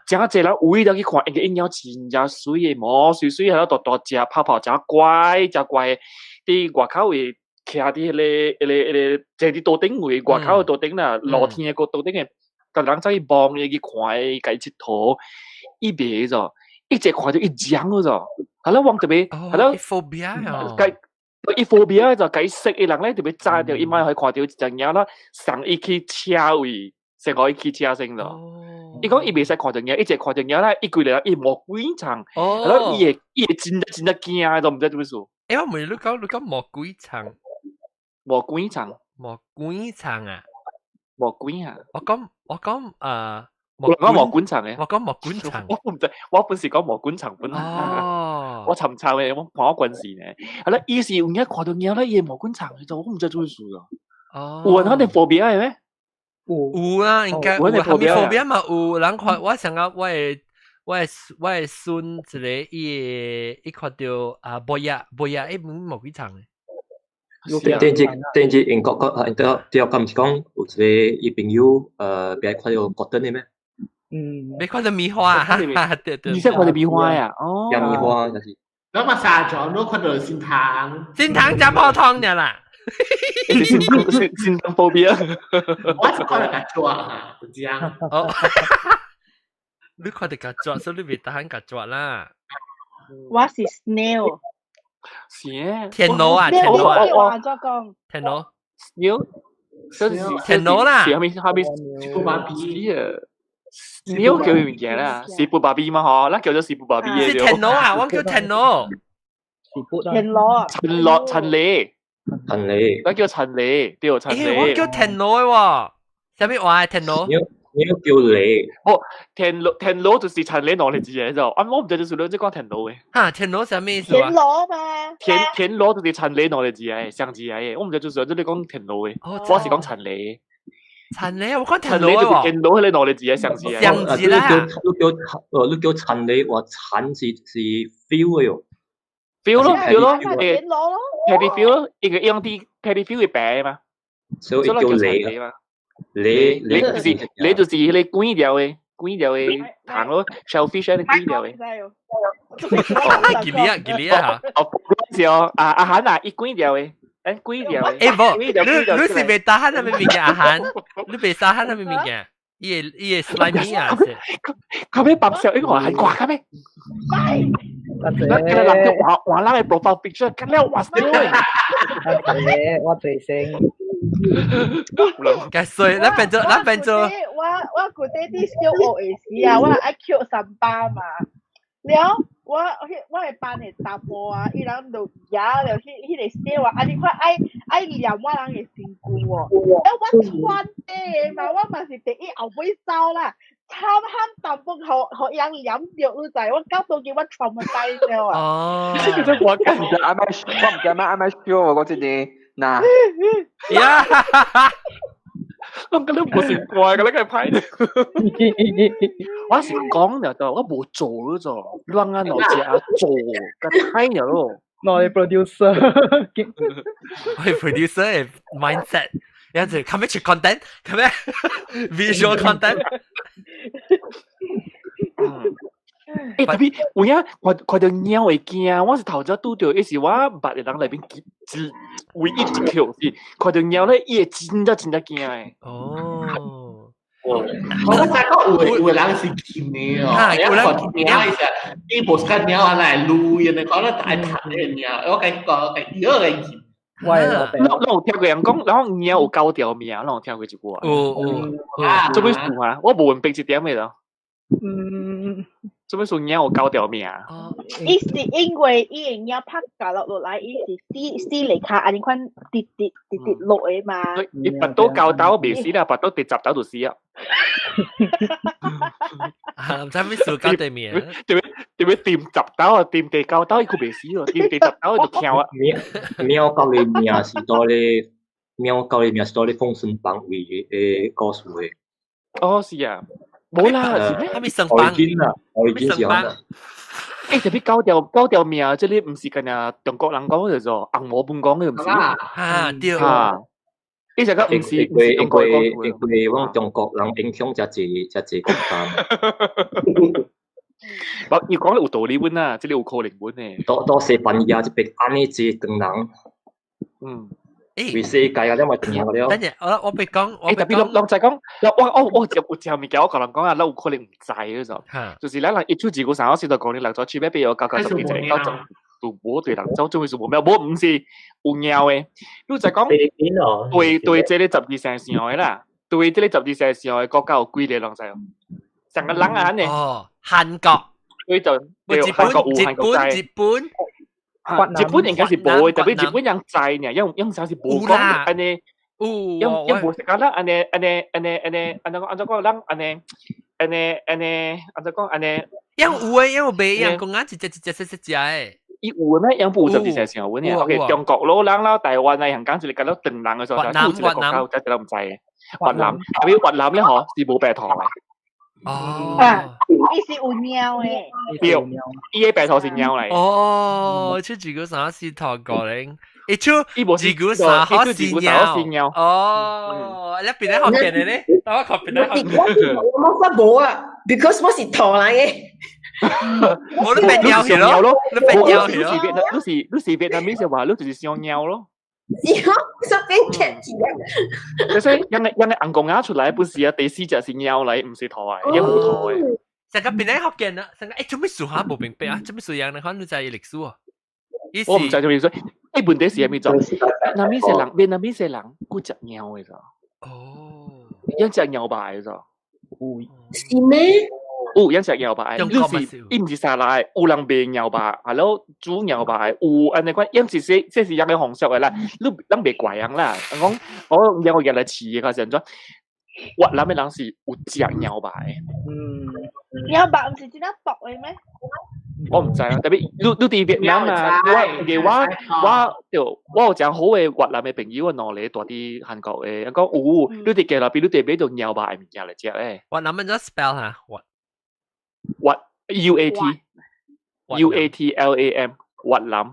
真濟人圍到去看，一個鳥真正水嘅，毛水水，係咯，大大隻，泡泡真乖，啲外口會。徛啲迄個即係啲島頂位，外口嘅島頂啦，露天嘅個島頂嘅，個人走去望嘅去看嘅，計佚佗，伊袂咗，一直看到一張咗，係咯，往特別，係咯 ，phobia 啊，計伊 phobia 就計識嘅人咧，特別揸掉，伊咪可以看到一隻鳥啦，上伊去車位，成可以去車聲咗。伊講伊袂使看到鳥，一直看到鳥啦，伊規日伊摸鬼場，係咯，伊會真得驚，就唔知做咩事。我問你講摸鬼場。魔鬼場啊！魔鬼啊！我講我講魔鬼場嘅，我講魔鬼場。我唔知，我本是講魔鬼場本。哦，我尋抄嘅，我看我軍事呢。係啦，伊是有人看到鳥咧，伊魔鬼場去做，我唔知做咩事啊。哦，有人哋 phobia 嘅咩？有啊，應該有。係咪 phobia 嘛？有人看，我想講我係孫一個伊看到啊，貝亞一魔鬼場嘅。電子英國啲我咁講，有一個伊朋友俾看到覺得啲咩？俾看到米花啊！對，你識看到米花呀？哦，有米花就是。咁嘛沙咗都看到仙湯，仙湯就泡湯嘅啦。仙湯 phobia，我只看到曱甴啊，就這樣。哦，你看到曱甴，所以你未得閒曱甴啦。我是 snail。田螺啊，田螺啊，田螺，田螺啦，下面是布芭比啊，你有叫物件啦，是布芭比嘛嗬，那叫做是布芭比嘅。是田螺啊，我叫田螺，田螺啊，陳梨，我叫陳梨，對陳梨。我叫田螺喎，下面話係田螺。你要叫你哦，田螺就是陳梨攞嚟自己就，我唔知就是兩隻講田螺嘅。嚇，田螺係咩意思啊？田螺嘛，田螺就是陳梨攞嚟自己，相自己嘅。我唔知就是你講田螺嘅，我是講陳梨。陳梨，我講田螺喎。田螺係你攞嚟自己相自己。相自啦。你叫陳梨，我陳是 feel 嘅喲。feel 咯，feel 咯，paddy feel 咯，一個用啲 paddy feel 嘅白嘛，所以叫梨嘛。你就是你滾掉嘅糖咯 ，shellfish 你滾掉嘅。吉利啊！哦，是哦，阿涵啊，一滾掉嘅，滾掉嘅。誒冇，你是未打開係咪物件阿涵？你未打開係咪物件？伊個 slimy 啊！佢俾白色，呢個係掛嘅咩？佢立咗畫啦，係 profile picture，咁咧畫死佢。我最醒。咁所以，咱變做。我嗰啲啲小學嘅時啊，我係 IQ38嘛，然後我係班嚟答我啊，伊人就呀就迄個小話，啊你看愛念我人嘅身軀喎，我穿嘅嘛，我嘛是第一後尾收啦，參淡薄學人飲着你知，我搞到叫我沉個低咗啊！哦，我唔記得啱啱 show 嗰隻嘢。嗱，呀，我覺得冇成怪嘅咧，佢拍。我是講咗就，我冇做咗就，亂啱攞隻做，佢拍咗咯。我係 producer， 我係 producer 嘅 mindset，有陣咁樣出 content，咁樣 visual content。誒，特別有影看到鳥會驚，我是頭先拄到，一時我捌嘅人內邊唯一一條是看到鳥咧，伊會真得驚嘅。哦，我發覺有人是見嘅哦，有人見鳥係伊無個鳥啊來擼，人哋講咧大彈嘅鳥，我計個計有個見。我有聽過人講，然後貓有9條命，我有聽過一句啊。做咩數啊？我冇問白一點嘅咯。做咩數貓有9條命？伊是因為伊貓拍架落來，伊是死嚟卡，安尼款跌落嘅嘛。伊拔到9刀未死啦，拔到第10刀就死啊！唔知咩數9條命？點樣掂10刀啊？掂第9刀伊佢未死咯，掂第10刀就跳啊！貓9條命是多咧，貓9條命是多咧風水榜位嘅故事嘅。哦，是啊。冇啦，是咩？係咪神班？我已經是啊。特別9條命，即係唔是跟啊中國人講嘅啫，紅毛本講嘅唔是。啊，對。呢隻個唔是中國講嘅。因為我中國人影響真係國家。要講你有道理本啊，即係你有可能本嘅。多西班牙一邊安尼一等人。為世界啊，因為電影嗰啲。等陣，我別講，特別就係講，我有後面我可能講啊，有可能唔知嗰種，就是咱人一出自古上，我先就講你嚟咗處咩俾我教12隻，教就冇對人走，總會做冇咩，冇唔是有貓嘅，你就講對這啲12世時代啦，對這啲12世時代國家有幾個人仔，成個人眼嘅。哦，韓國，佢就日本應該是冇，特別日本人制呢，因啥是冇講安尼，因冇食啦，安尼，安怎講人安怎講安尼，因有誒，因未，因講啱一隻誒，伊有咩？因冇12世時候揾嘅，OK，中國佬人啦，台灣啊，香港就嚟講到鄧人嘅時候，就一個國家真係唔制嘅，越南，特別越南咧，嗬是冇病糖嘅。哦，伊是有貓嘅，對，伊嘅病糖是貓嚟。哦，出自古啥是唐國齡，自古啥是貓。哦，你邊咧學嘅咧？我學邊咧學？我冇啊 ，because 我是唐嚟嘅。我都變貓去咯，你變貓去咯。你是越南咩就話，你就是想貓咯。實邊劇字所以人哋硬講啱出嚟，本是啊第4隻是貓嚟，唔是兔嚟，因冇兔嘅。成個邊咧學嘅啦，成個做咩數下冇明白啊？做咩數樣你可能就係歷史啊？我唔知做咩數，問題是係咩做？那邊些人，越南邊些人，佢食貓嘅咋？哦，一隻貓吧嘅咋？是咩？一隻貓吧，伊唔是沙拉，有人賣貓吧，係咯，煮貓吧，有安尼款，因是這是一個紅色嘅啦，咱別怪人啦。我貓日來飼嘅嗰陣咗，越南嘅人是有食貓吧嘅。貓吧唔是真係毒嘅咩？我唔知啊，特別你哋越南啊，我有講好嘅越南嘅朋友啊，攞嚟大啲韓國嘅，講你哋嘅那邊你哋俾到貓吧嘅物件嚟食咧。越南人 spell 嚇What UATLAM 越南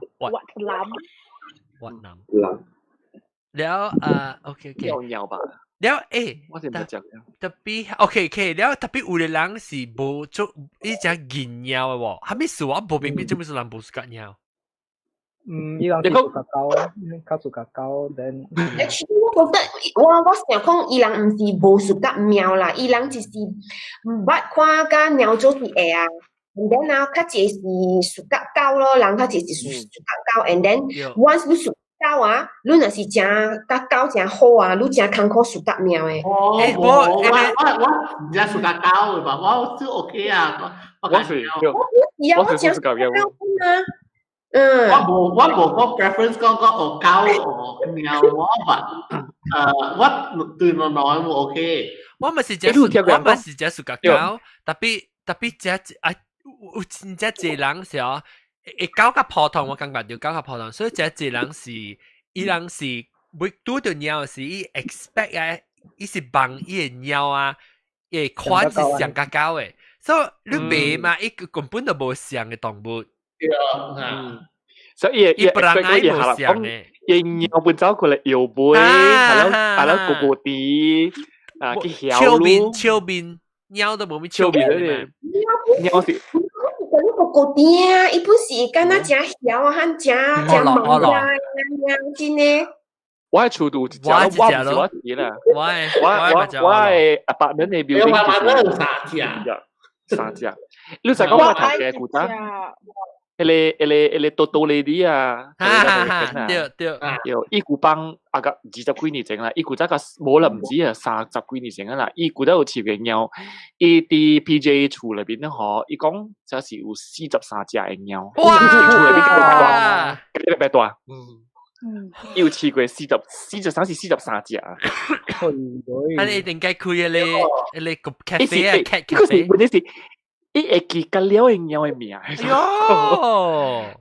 แล้วOK 有吧แล้ว我真係唔知特別 OK แล้ว特別有啲人是冇做呢隻銀鳥嘅喎，係咪數啊？冇明白做咩數人冇數緊鳥？伊人是suka高，較suka高，then actually 我覺得我想講伊人唔是無 suka 貓啦，伊人就是捌看甲貓做啲嘢啊。And then 啊，較濟是 suka 高咯，人較濟是 suka 高。And then once 你 suka 高啊，你若是真甲高真好啊，你真坎坷 suka 貓嘅。我唔知 suka 高嘅吧，我都 OK 啊，我是 suka 貓啊。我冇個 preference 嗰個我高我貓我對我nói我 OK。我咪是只 suka 高，特別只有真正濟人是哦，會高較普通，我感覺就高較普通，所以只濟人是伊人是會拄到貓是伊 expect 啊，伊是幫伊個貓啊，伊款是上較高嘅，所以你買嘛，伊根本就無上嘅動物。所以伊不然愛無上嘅，伊貓本走過來搖背，係咯個個啲啊，去曉超面貓都冇咩超面嘅。貓是。個啲啊，伊本是敢若真曉啊，很真萌啊，真嘅。我喺厝度一隻，我唔是我啲啦，我係apartment嘅 building，3隻。你就講我頭嘅古仔， ele Toto Lady 啊，對，伊古幫啊個20幾年前啦，伊古則個冇啦唔止啊30幾年前啦，伊古都有飼嘅貓，伊啲 PJ 厝裏邊咧嗬，伊講就係有43隻嘅貓，哇！厝裏邊幾多大？伊有飼過43是43隻啊！你一定該開你個 cafe 啊 cat cafe。伊會記甲了嘅貓嘅名，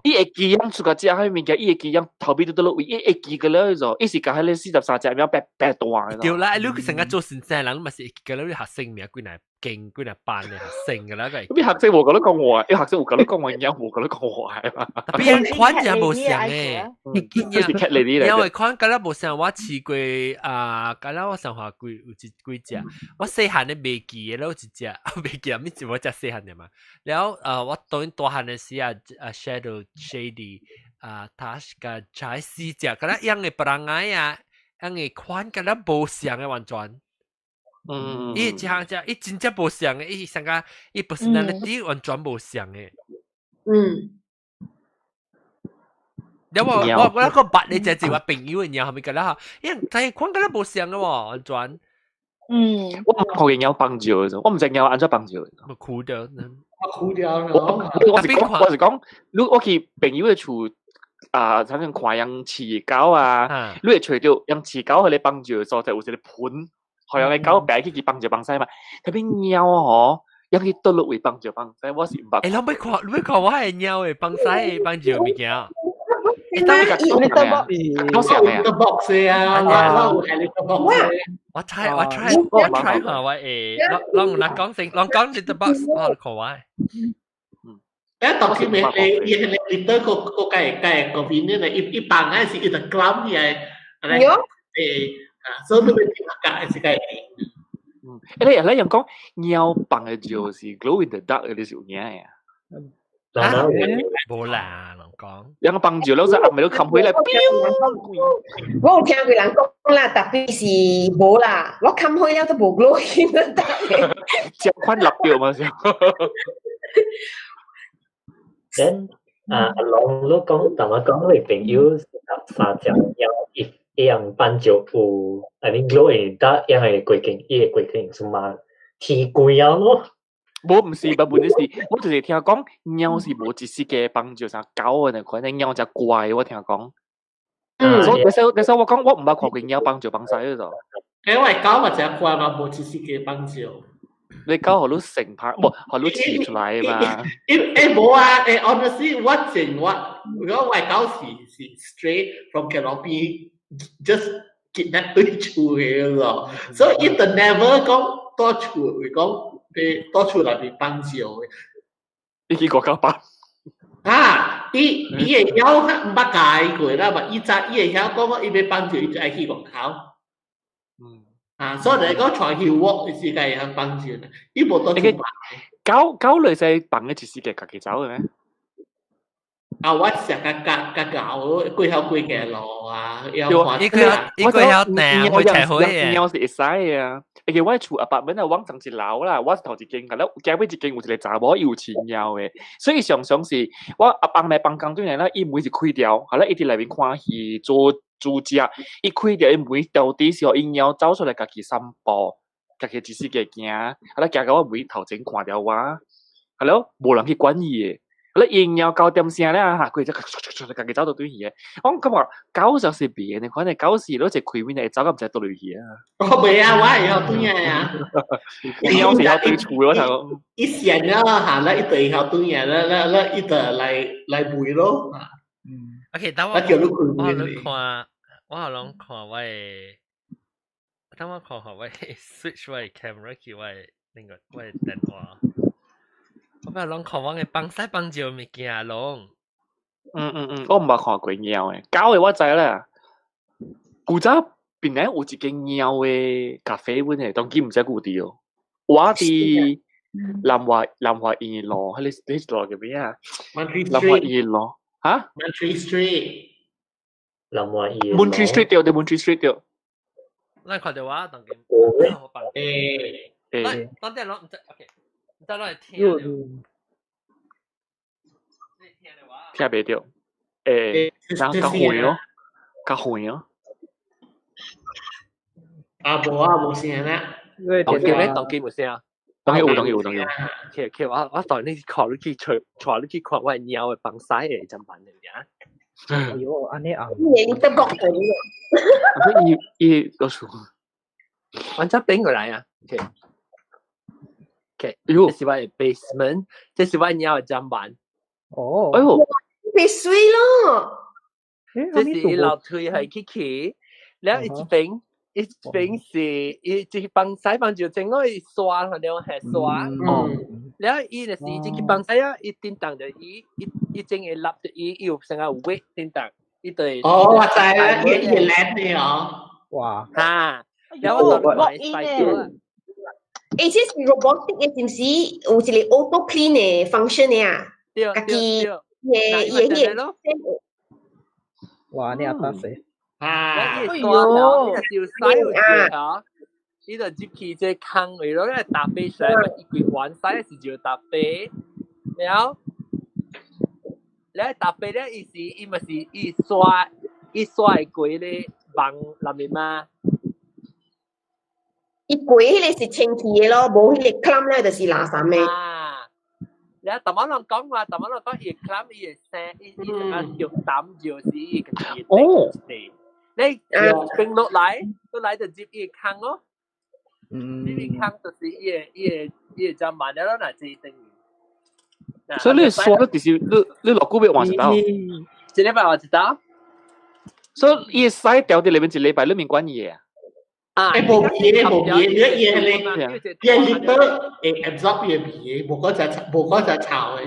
伊會記樣出個隻喺面嘅，伊會記樣頭尾都落位，伊會記個了咗，伊是甲喺你43隻貓白大嘅。對啦，你成日做先生人，咪是會記個了你學生名，幾難勁，幾難辦嘅學生嘅啦，個。咁學生冇講得講話，啲學生有講得講話，貓冇講得講話係嘛？特別人款也冇像誒，因為款嗰粒冇像我試過嗰粒我上下幾隻，我細漢咧未記嘅，有一隻未記啊，咪就我隻細漢。แล้วว่าตัวหันเนี่ยสิshadow shady 他個ใช้4隻ก็แล้วยังไงปรางไงยังไงควันก็แล้วบ่像嘅完全อี隻隻อี真正บ่像嘅อี成個อี personality 完全บ่像嘅แล้ว我個บัด你就係話朋友嘅嘢係咪㗎啦因為但係ควันก็แล้วบ่像嘅喎完全我唔確認有幫助嘅，我唔知有安怎幫助。哭掉，哭掉。我是講，你我去朋友嘅厝像看樣飼狗啊，你會除掉樣飼狗佢哋幫助嘅所在有一個盤，係樣嘅狗擺起佢幫助幫曬嘛。特別貓嗬，樣佢倒落會幫助幫曬，我是唔捌。你咪看我係貓嘅幫曬幫助物件。little box 啊，我 try 下喂ลอง講先，ลอง講 little box 好啊。當時咪你 little 個計個邊呢？一幫係是一個 club 嘅，所以你咪點解係計？你人講貓幫嘅就是 glow in the dark 嘅啲小嘢啊。冇啦，人講。有個幫住แล้ว就暗咪都冚起來。我有聽過人講啦，特別是冇啦，我冚開了都冇 glow in the dark。隻款立掉嘛先。Then 龍都講，同我講你朋友三隻貓，一樣幫助有，I mean glow in the dark，樣係鬼勁，伊個鬼勁什麼天鬼啊咯。冇唔是，本本是，我就是聽講貓是冇一世嘅幫助啥狗啊，可能貓只怪我聽講。所以你說我講我唔捌看過貓幫助幫曬嗰度。因為狗或者怪嘛冇一世嘅幫助。你狗好多成拍，唔好多黐出來嘛。冇啊，honestly，我外狗是 straight from canopy just kidnap 對厝嘅咯，所以 it never 講多厝會講。多出來邊幫助嘅，你去國家辦伊會曉唔捌解過啦，嘛伊會曉講我伊要幫助，伊就愛去國口。所以嚟講傳去 work 嘅時間會曉幫助，伊無多出辦。狗類勢幫嘅一世嘅家己走嘅咩？我成個狗幾曉幾嘅路啊，伊佢曉訂會齊好嘅，貓是會使啊。而且我厝apartment啊，往上一樓啦，我是頭一間，然後隔壁一間有一個查某有飼貓嘅，所以常常是我阿幫來幫工對嚟啦，伊門是開掉，後來一直來邊看戲做煮食，伊開掉伊門到底時候，伊貓走出來家己散步，家己只是個行，後來行到我門頭前看掉我，後來無人去管伊嘅。你應有9點聲咧嚇，佢就家己走到對去嘅。我咁話狗就是別嘅，可能狗是攞隻開面嚟走咁就到對去啊。我未啊，我係有對啊。貓是有對厝嘅，我頭。一成咗嚇，咧一對有對啊，咧一對嚟背咯。OK，等我諗看喂，等我看下喂 switch 喂 camera 去喂另個喂電話。我咪攏看我嘅幫曬幫助物件攏。我唔捌看過貓嘅，狗嘅我知啦。古早邊咧有一間貓嘅咖啡館嘅，當今唔知古地哦。我哋南華園路，你路叫咩啊？南華園路嚇 ？Montreal Street。南華園。Montreal Street 掉定 Montreal Street 掉。你看到我當今。當啲人攞唔得 ，OK。得來聽了，你聽了我。聽唔到。然後較遠咯，較遠咯。冇聲啦。當機咩？當機冇聲啊？當有。其實我當你考慮去帶你去看我鳥嘅幫曬嘅怎辦嚟嘅？哎呦，安尼啊！你得บอกผม伊老鼠，我再變過來啊。OK，這是我嘅 basement， 這是我鳥嘅怎辦？哦，哎呦，被水咯！這是樓梯係起，然後一邊是一幫曬幫住整個刷，然後係刷，然後伊就是一幫曬啊，一叮當就伊整個立就伊有成個 weight 叮當，伊對。我知啦，伊靚嘅哦。哇！嚇，然後我就買曬咗。即是 robotic 嘅，是唔是有一個 auto clean 嘅 function 嘅？對。哇！你阿爸死。伊刷了，伊就是洗有隻吼，伊就入去這坑位咯，咧搭杯水，伊規碗洗是就搭杯，然後搭杯咧，伊咪是伊刷會過咧網裡面嘛。伊過迄個是清氣嘅咯，無迄個 clam 咧就是垃圾嘅。然後淡仔人講話，伊 clam 伊嘅聲，伊成個肉膽就是伊個字。哦。你並落來就接伊個坑咯。接伊坑就是伊個就慢咗咯，嗱，這等於。所以你刷咗就是你落個月換一道。一禮拜換一道。所以伊洗掉啲裏面一禮拜裏面關嘢啊。冇嘢，伊little absorb 嘢味，冇嗰隻臭嘅。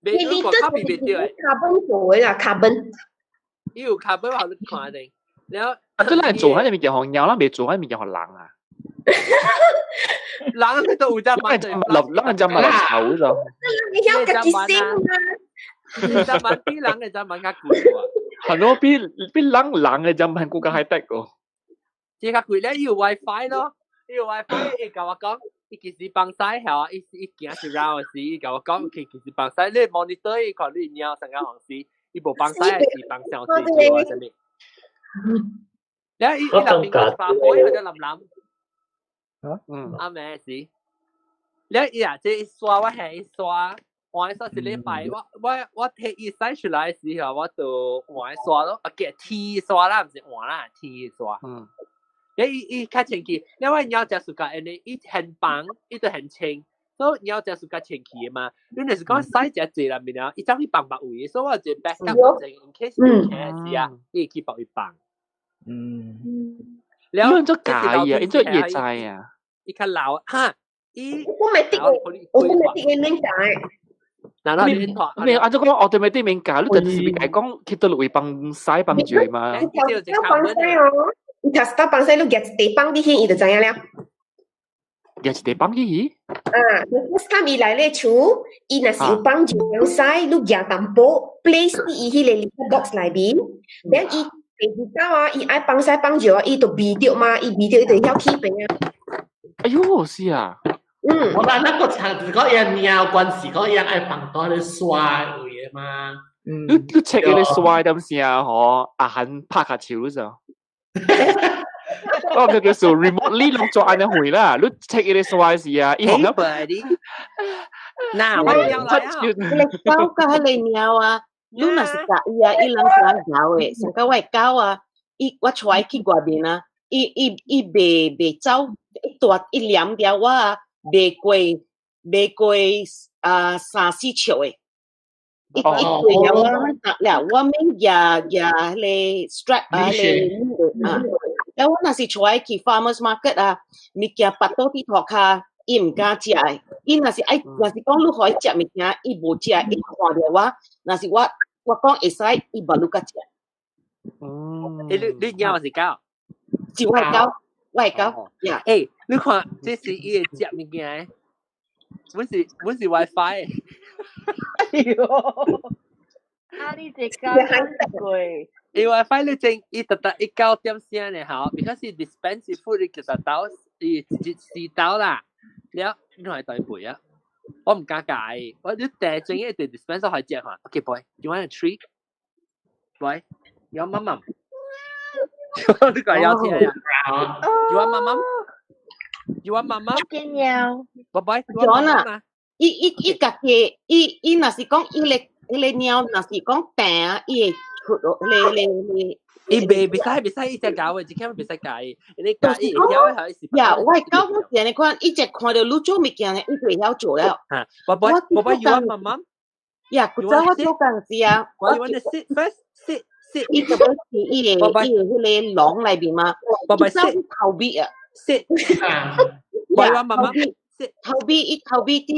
伊 little 係carbon 做嘅啦，carbon。伊有 carbon 話你看定，然後即係做喺入面就學鳥啦，未做喺入面就學人啊。人都有隻問題，人就問臭咗。你有個知識啊？你就問啲人嘅就問較貴喎。係咯，比人嘅就問估價係得個。即係佢咧要 WiFi 咯，要 WiFi，伊甲我講，伊其實幫曬嚇，伊行是 round 時，伊甲我講，其實幫曬，你 monitor 伊看你鳥成個行時，伊無幫曬是幫上時做啊，真係。然後伊入面個花灰佢就腍腍，啱咩事？然後伊啊，即刷我係刷，換刷一禮拜，我摕伊洗出來時候，我就換刷咯，啊嘅 T 刷啦，唔是換啦 ，T 刷。伊較清氣，因為鳥只屬個安尼，伊很棒，伊都很清，所以鳥只屬個清氣嘛。你若是講洗只隻入面啊，伊走去放別位，所以我就 backup 就 in case 你聽時啊，伊去幫伊放。然後做假啊，伊做野菜啊，伊較老嚇，伊automatic 嘅免解。咩？按照講 automatic 免解，你就係咪講佢到落去幫洗幫住嘛？你睇實幫曬，你夾地幫啲嘢，伊就知影了。夾地幫啲嘢？你 first time 伊來咧厝，伊若是有幫住幫曬，你夾淡薄 place 伊迄個 little box 內邊，然後伊第二道啊，伊愛幫曬幫住啊，伊就避掉嘛，伊避掉伊就曉起病啊。哎呦，是啊。我話那個場子嗰樣鳥關係嗰樣愛幫到你刷位嘛。你 check 你刷點先啊？嗬，阿漢拍下球就。哦，佢叫做 remotely 落咗安尼回啦，你 check 你刷時啊，伊紅咗。嗱，我有來啊。你狗甲迄個鳥啊，你若是甲伊啊，伊人是安狗誒，上個我狗啊，我帶去外面啊，伊袂走，一大一兩條我啊，袂過3-4尺誒。一對我免夾迄個 strap 啊，แล้วว่าน่าสิช่วยที่ farmers market อ่ะมีแก่ปัตโต้ที่ถอกค่ะอีมกาจ่ายอีน่าสิน่าสิก้องลูกหอยจ่ายมีแก่อีโบจ่ายอีขวาเดียวว่าน่าสิว่าก้องไอ้ไซอีบาลูกจ่าย你鸟是狗是外狗呀你看这是伊的接物件我是 WiFi 哎呦你这狗太贵伊 WiFi 你正伊特特伊9點聲咧，好 ，because 伊 dispense food 伊其實到伊4刀啦，了你係對背啊，我唔加解，我啲第正一對 dispenser 可以借下。Okay, boy, you want a treat? Boy, you want mum? 呢個有錢呀 ？You want mum? You want mum? 見了。Boy, you want mum 啊？伊家己，伊若是講伊個貓，若是講病啊，伊會出你。伊袂使，伊只狗嘅，只狗袂使教伊。你教伊會曉係是。呀，我係狗嗰時你看，伊只看到你做物件咧，伊就會曉做了。嚇，寶貝，you want mum？呀，古早我做工時啊，我 you want to sit first? Sit. 伊就會伊個籠裏邊嘛，寶貝 sit 後邊啊 ，sit。you want mum？後邊啲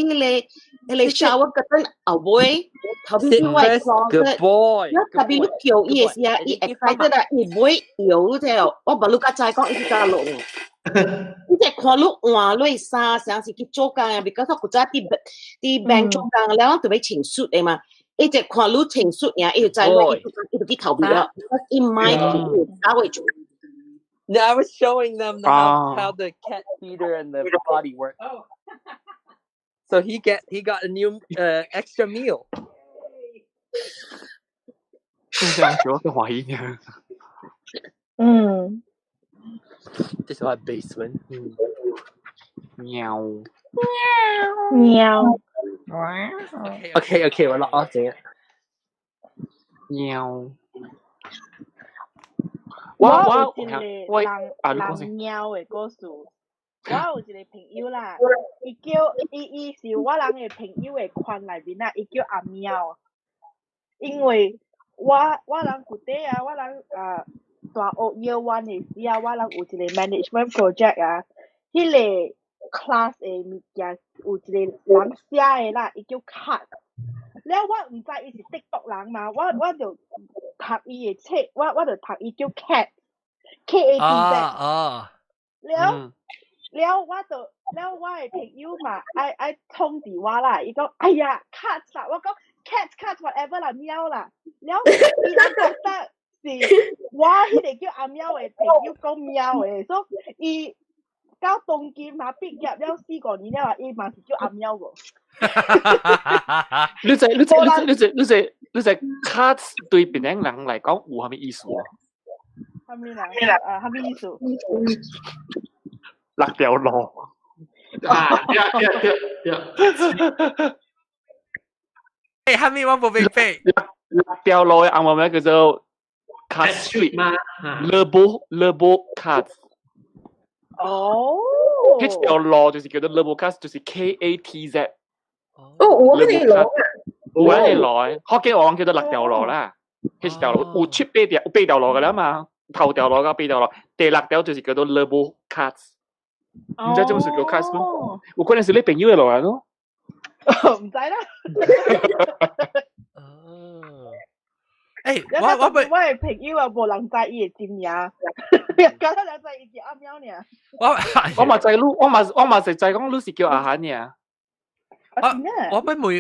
你 shower 嗰陣後背，後邊啲位 closet。Good boy。特別你跳伊嘅時啊，伊 excited 啊，伊唔會搖條，我唔รู้家仔講伊是家落。你只看你換你衫，像是去做工啊，because 我覺得啲病做工了，特別情緒嘅嘛，伊只看你情緒呀，伊就知我伊就去後邊啦，伊唔係搞為主。No, I was showing them how the cat feeder and the body work. So he got a new extra meal. 这样说是怀疑呢。这是我 basement. 喵。Okay, 我落我整。喵。我有一個人貓嘅故事，我有一個朋友啦，伊是我人嘅朋友嘅群裏邊啦，伊叫阿喵，因為我人古代啊，我人大學 year one 嘅時啊，我人有一個 management project 啊，迄個 class 嘅物件有一個人寫嘅啦，伊叫 cut。了我唔知伊是ติ๊กต๊อก人嘛，我就讀伊嘅冊，我就讀伊叫 cat，K-A-T-Z。了我嘅朋友嘛，愛通電話啦，伊講哎呀 cat 啦，我講 cat whatever 啦，喵啦，了伊人覺得是我迄個叫阿喵嘅朋友講喵嘅，所以伊到東京嘛畢業了4個年了，伊嘛是叫阿喵個。你只 cat 對邊啲人嚟講有係咩意思啊？係咩意思？辣條路。誒，係咪我冇明白？辣條路嘅英文名叫做 cat street 嘛 ，Lebo cat。哦。呢條路就是叫做 Lebo cat，就是 K-A-T-Z。我喺你攞啊！我喺你攞，福建話叫做六條路啦。嗰條路有出8條路噶啦嘛，頭條路加8條路，第6條就是叫做 Lebo cat。唔知做咩叫 cat 咩？有可能是你朋友嘅路啊咯。唔知啦。我嘅朋友啊，無人知伊嘅真名，搞得人知伊叫阿喵呢。我嘛知我嘛是知講你是叫阿漢呢。我不未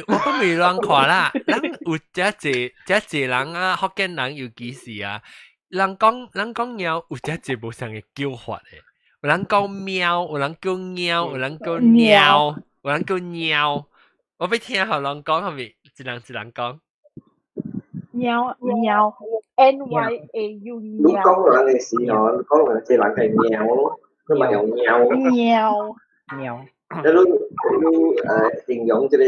人看啦，人有這人啊，福建人尤其是啊，人講貓有這無相嘅叫法嘅，有人講喵，有人叫貓，有人叫鳥，有人叫鳥。我俾聽下人講係咪？一人講。喵 N-Y-A-U 喵。講人嘅時候，講人隻人係喵咯，佢咪有喵。你形容這個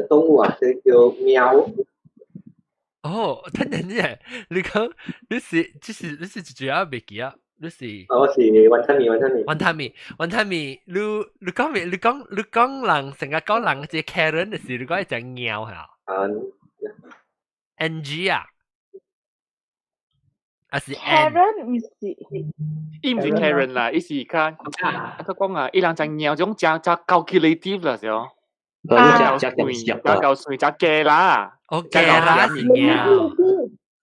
動物啊，這叫喵。哦，等陣啫，你講你是主要未記啊？你是？我是雲吞麵。你講人成日講人隻 Karen 嘅時，你講一隻喵係啊？NG 啊？啊是 Karen 唔是，伊唔是 Karen 啦，伊是看，佢講啊，伊人就貓種真 calculative 啦，是哦。教水，假假啦。哦，假啦是貓。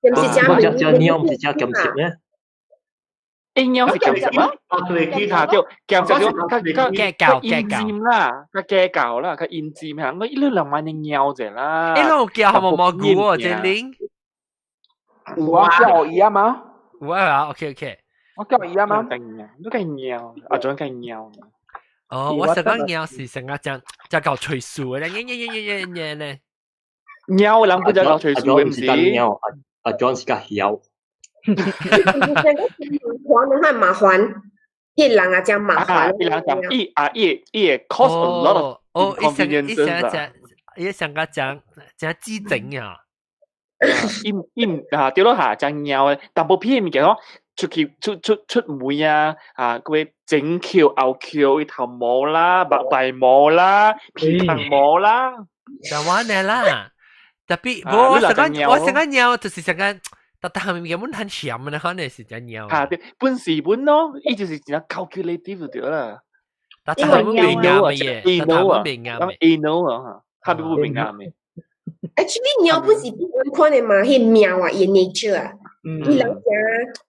叫貓唔是叫金舌咩？貓是金舌嗎？嚇，叫金舌叫enzyme啦，假教啦，佢 enzyme 嚇，我一路兩萬嘅貓啫啦。一路叫係冇蘑菇喎，正玲。我叫我一樣嗎？我啊 ，OK， 我叫我一樣嗎？都係貓，啊，仲係貓。哦，我成個貓是成個只搞吹數嘅咧，咧。貓人不只搞吹數嘅唔是。阿 John 是個貓。煩很麻煩，一人啊真麻煩。一人講伊 cause a lot of inconveniences 啦。伊成個真基整呀。對咯嚇，真貓嘅，但部片物件講。出門啊！佢整橋、拗橋、頭毛啦、白毛啦、皮藤毛啦，就玩嘅啦。特別我成個鳥就是成個，但係咪咁很鹹嘅？可能是隻鳥。對，本事本咯，依就是真係 calculative 對啦。但係唔明啱嘅嘢，anal 啊，係咪唔明啱嘅 ？Actually， 鳥本是點看嘅嘛？係貓啊，係 nature 啊。伊人講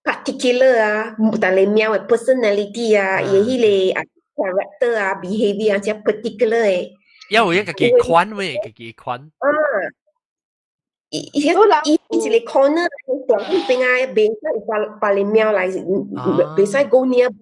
particular 啊，但係貓嘅 personality 啊，伊迄個 character 啊 behavior 啊，只 particular 嘅。因為一個幾寬咩？幾寬。伊一個 corner 當邊啊，袂使把你貓來，袂使 go near， 袂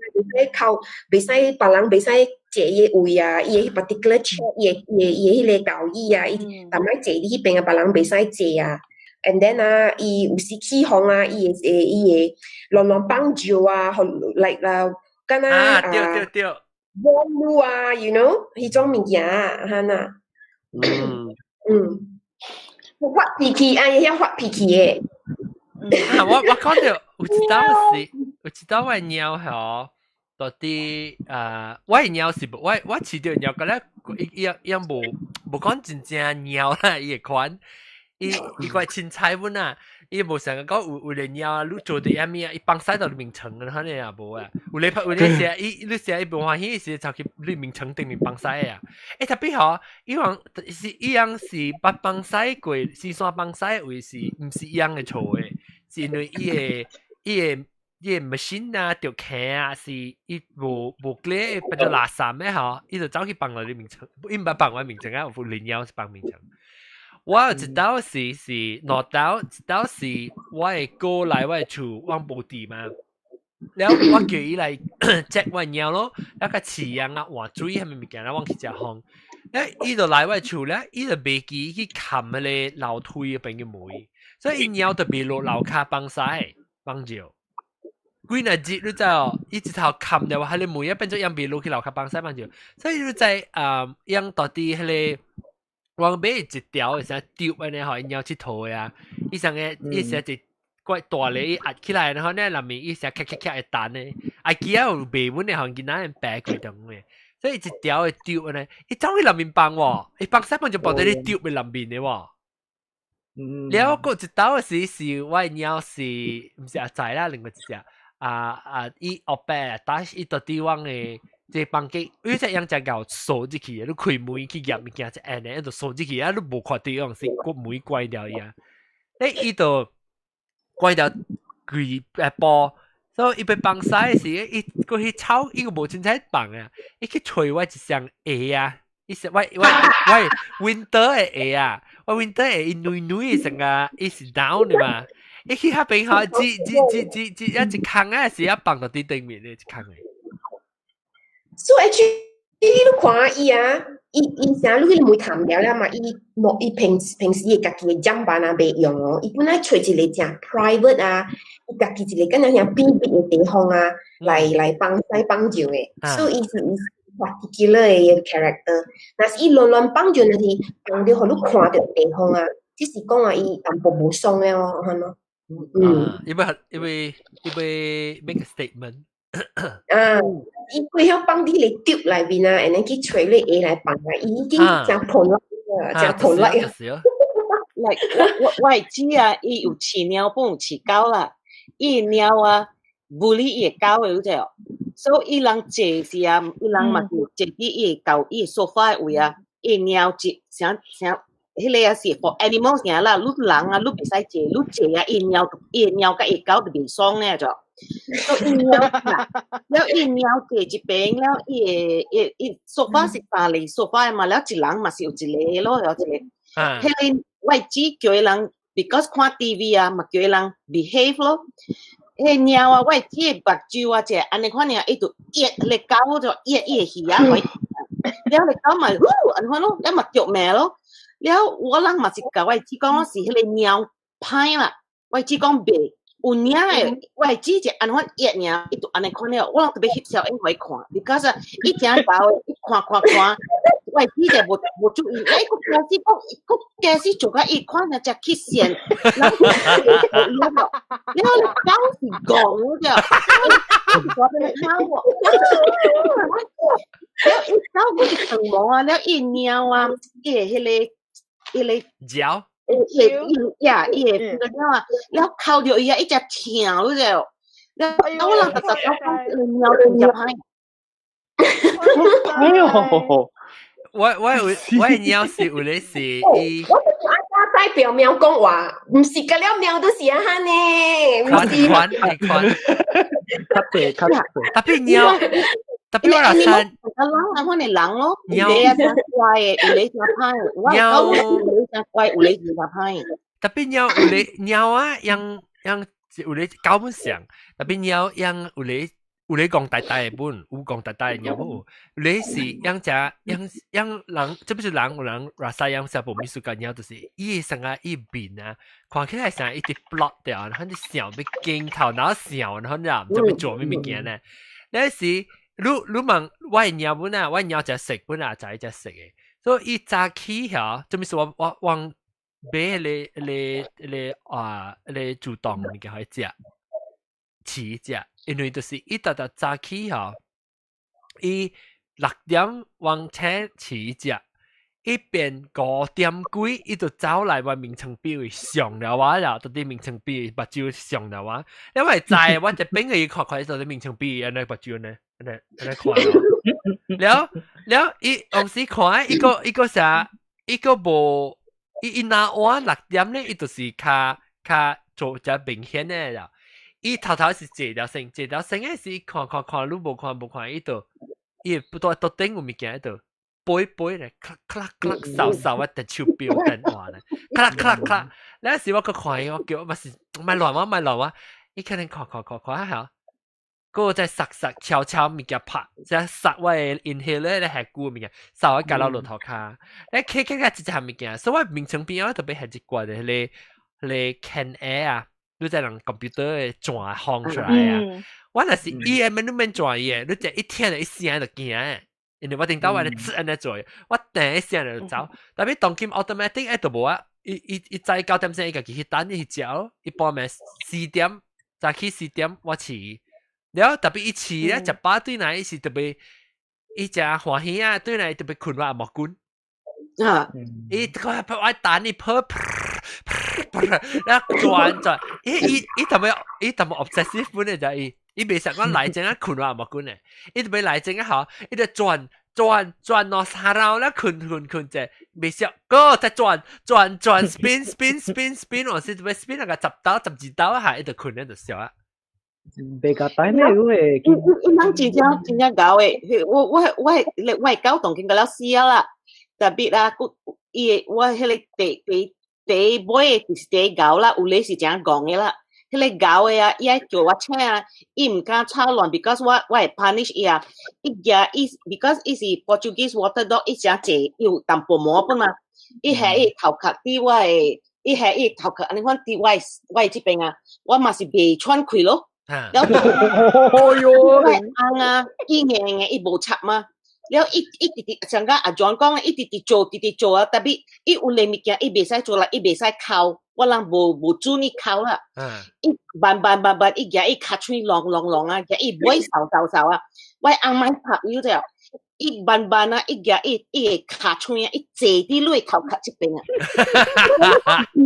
使靠，袂使別人袂使坐伊位啊，伊 particular chair， 伊迄個交椅啊，伊但係坐你迄邊啊，別人袂使坐啊。And then 啊，伊有時起風啊，伊會亂幫助啊，like 啦，敢若對網絡啊 ，you know， 迄種物件啊，嚇呐。發脾氣啊，伊遐發脾氣誒。我講到有一道我鳥吼，到底我鳥是我飼到鳥個咧，伊無講真正鳥啦，伊會款。伊塊凊彩本啊，伊無成個講有連鳥啊，你做啲咩啊？伊放曬到眠床啊，可能也無啊。有你寫你寫伊無歡喜時就去你眠床頂面放曬啊。特別好，伊樣是不放曬過，是算放曬位是毋是伊樣嘅錯誒？是因為伊個 machine 啊，條鉗啊，是伊無咧變做垃圾咩？嗬，伊就走去放落你眠床，伊唔係放我眠床啊，有連鳥是放眠床。我有一道是兩道，一道是我會過來我厝往部地嘛，然後我叫伊來接我鳥咯，然後個飼養啊換水係咪物件啦，往去食烘，然後伊就來我厝咧，伊就袂記去冚嗰個樓梯嗰邊嘅門，所以伊鳥就別落樓骹放曬放照。幾日節你知哦，伊一頭冚掉話，喺你門一變咗樣別落去樓骹放曬放照，所以你知樣到底迄個。往尾一條會成丟安尼，互伊鳥佚佗啊！伊成個伊成一怪大咧，伊壓起來，然後呢內面伊成咔咔咔會彈咧，啊幾啊有賣文咧，互囡仔人白過種嘅，所以一條會丟安尼，伊走去內面放喎，伊放曬放就放在你丟喺內面嘅喎。然後個一道是我鳥是毋是阿仔啦，另外一隻伊後壁打伊到地方嘅。即房間，因為隻樣隻狗鎖入去，你開門去入物件就安尼，就鎖入去啊！你無看到樣是個門關掉呀。伊就關掉櫃布，所以伊被放曬時，伊過去抄，伊個無真正放啊！伊去吹我一雙鞋啊！伊是我 winter 嘅鞋啊！我 winter 鞋伊軟軟成個，伊是 down 嘅嘛。伊去下邊下一坑啊，是一放到啲對面嘅一坑嘅。So actually， 你看伊啊，伊成日你每談了啦嘛，伊平時伊家己嘅帳板啊袂用哦，伊本來找一個正 private 啊，伊家己一個敢若像秘密嘅地方啊，來放曬放照嘅，所以伊是 particular 嘅 character。但是伊亂放照，就是放到互你看到地方啊，只是講啊，伊淡薄無爽嘅哦，係咯。因為 make a statement。伊佢曉放啲嚟丟內邊啊，然後去吹你嘢嚟放啊，已經真破甩啊，真破甩啊！我會知啊，伊有飼鳥本有飼狗啦，伊鳥啊，無理伊個狗嘅嗰隻，所以伊人坐時啊，伊人嘛就坐啲伊個狗，伊個沙發位啊，伊鳥坐像，迄個啊是 for animals 嘅啦，你人啊，你袂使坐，你坐啊，伊鳥甲伊狗就袂爽咧咗。所以了伊鳥坐一邊了，伊沙發是大嚟沙發嘛，了一人嘛是有一個咯，有一個。迄個我只叫伊人 ，because 看 TV 啊，嘛叫伊人 behave 咯。猫啊，我即个目睭啊，只安尼款尔，伊就掖你狗就掖伊耳啊，了你狗嘛，安尼款咯，了嘛着命咯。了我人嘛是甲我只讲是迄个猫歹啦，我只讲袂。有领诶，我只只安款掖尔，伊就安尼款了，我特别翕相因互伊看，because 伊正搞诶，伊看，我只只无注意，伊个假使做甲伊看了只去线，然后狗是讲着，我俾你猫喎，了伊狗不是长毛啊，了伊猫啊，伊迄个脚。伊个鸟啊，了靠着伊啊，一只跳了就，了我人特讲鸟真正歹。哎呦，我鸟是有咧是伊。代表喵讲话，唔是个了喵都是啊哈呢，款，特别鸟。特别我人，我哋人咯，有你啊真乖嘅，有你真歹，我狗有你真乖，有你真歹。特别鸟啊，yang 有你狗本上，特别鸟yang有你讲大嘅本，有讲大嘅鸟冇，你是yang人，这不是人有人 rasa yang 是无秘书嘅鸟，就是伊成啊伊边啊，看起来成一直 block 掉，然后你想要镜头，然后想，然后你就要做咩物件呢？那是。你問我鳥本啊，我鳥只食本啊，就係只食嘅，所以伊早起嚇，做咩事我往買你主動物件可以食，試食，因為就是伊特早起嚇，伊6點往車試食，伊變5點幾，伊就走來我名稱表上了我啦，到啲名稱表目睭上了我，因為在我只邊個伊看到啲名稱表安尼目睭呢？安尼看咯，了伊往時看伊個啥，伊個無伊拿碗6點咧，伊就是較做只明顯嘅啦。伊頭是坐條線嘅是看，你無看，伊就伊不多到頂有物件喺度。杯咧，咔掃啊，隻手錶等話咧，咔，那時我個看伊，我叫我咪是咪亂啊，伊可能看下，嗰個在撒悄物件拍，即係撒我嘅 inhaler 咧係固物件，掃我夾到落頭卡，咧傾一隻物件，所以我名稱邊我特別係一掛嘅，你 can air 啊，你在人 computer 嘅轉放出來啊，我那是伊誒免轉嘢，你就一聽就一聲就驚。因為我定到我哋自然嚟做，我第一時間就走。特別當今 automatic 誒都冇啊，伊在9點先伊家己去等伊去食，伊半暝4點，早起4點我試，然後特別伊試咧食飽對來伊是特別，伊食歡喜啊，對來特別困我也冇滾。啊！伊個我等伊破，然後轉，伊特別 obsessive 本嚟就伊。伊袂使講來正啊困啊冇困誒，伊特別來正啊好，伊就轉落沙撈啦，困者，袂使個再轉 spin， 我是特別 spin 那個10刀12刀下，伊就困咧就笑啊。袂甲帶咩個誒？伊人真正搞誒，我狗當見個了死啦，特別啦，伊我迄個第尾就是第狗啦，有你是這樣講嘅啦。迄個狗誒啊，伊愛叫我請啊，伊唔敢吵亂 ，because 我會 punish 伊啊。伊驚伊 because 伊是 Portuguese water dog， 伊正濟有淡薄毛本嘛。伊係伊頭殼啲我係，伊係伊頭殼安尼款啲我係這邊啊，我嘛是未穿開咯。แล้ว啊伊硬伊無插嘛，แล้ว伊直像個阿 John 講伊直做啊，特別伊有類物件伊袂使做啦，伊袂使靠。我人無准伊哭啦，伊慢，伊驚伊卡嘴浪啊，驚伊唔會掃啊，我阿媽拍伊就，伊慢啊，伊驚伊卡嘴啊，伊坐啲落頭殼一邊啊，你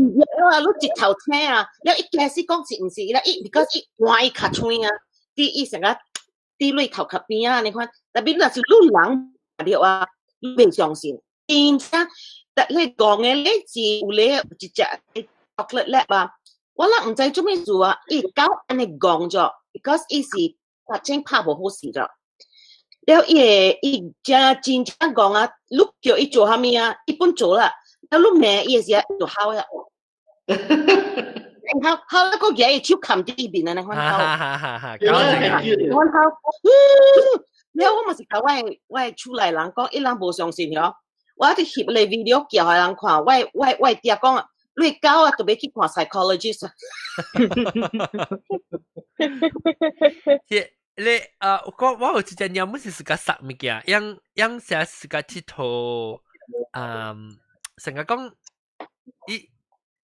直頭聽啊，แล้ว伊開始講是唔是啦，伊 because 伊換伊卡嘴啊，伊成個啲落頭殼邊啊，你看，特別若是你人了啊，未相信，真正，但你講嘅呢字有你一隻。chocolate lab 啊，我諗唔知做咩做啊，伊狗安尼講咗 ，because 伊是發展拍無好事咗。แล้ว伊真正講啊，你叫伊做下面啊，伊本做啦，แล้วลูกแม่伊是做好呀。好那个嘢手冚啲邊啊，你看好。哈，對啦，係叫我好，你我咪是講我出來人講，一人無相信嗬，我啲翕嚟 video 叫係人看，我爹講啊，你狗啊，特別去看 psychologist 啊。你我有一隻鳥，唔是個殺物件，樣成是個佚佗，成個講，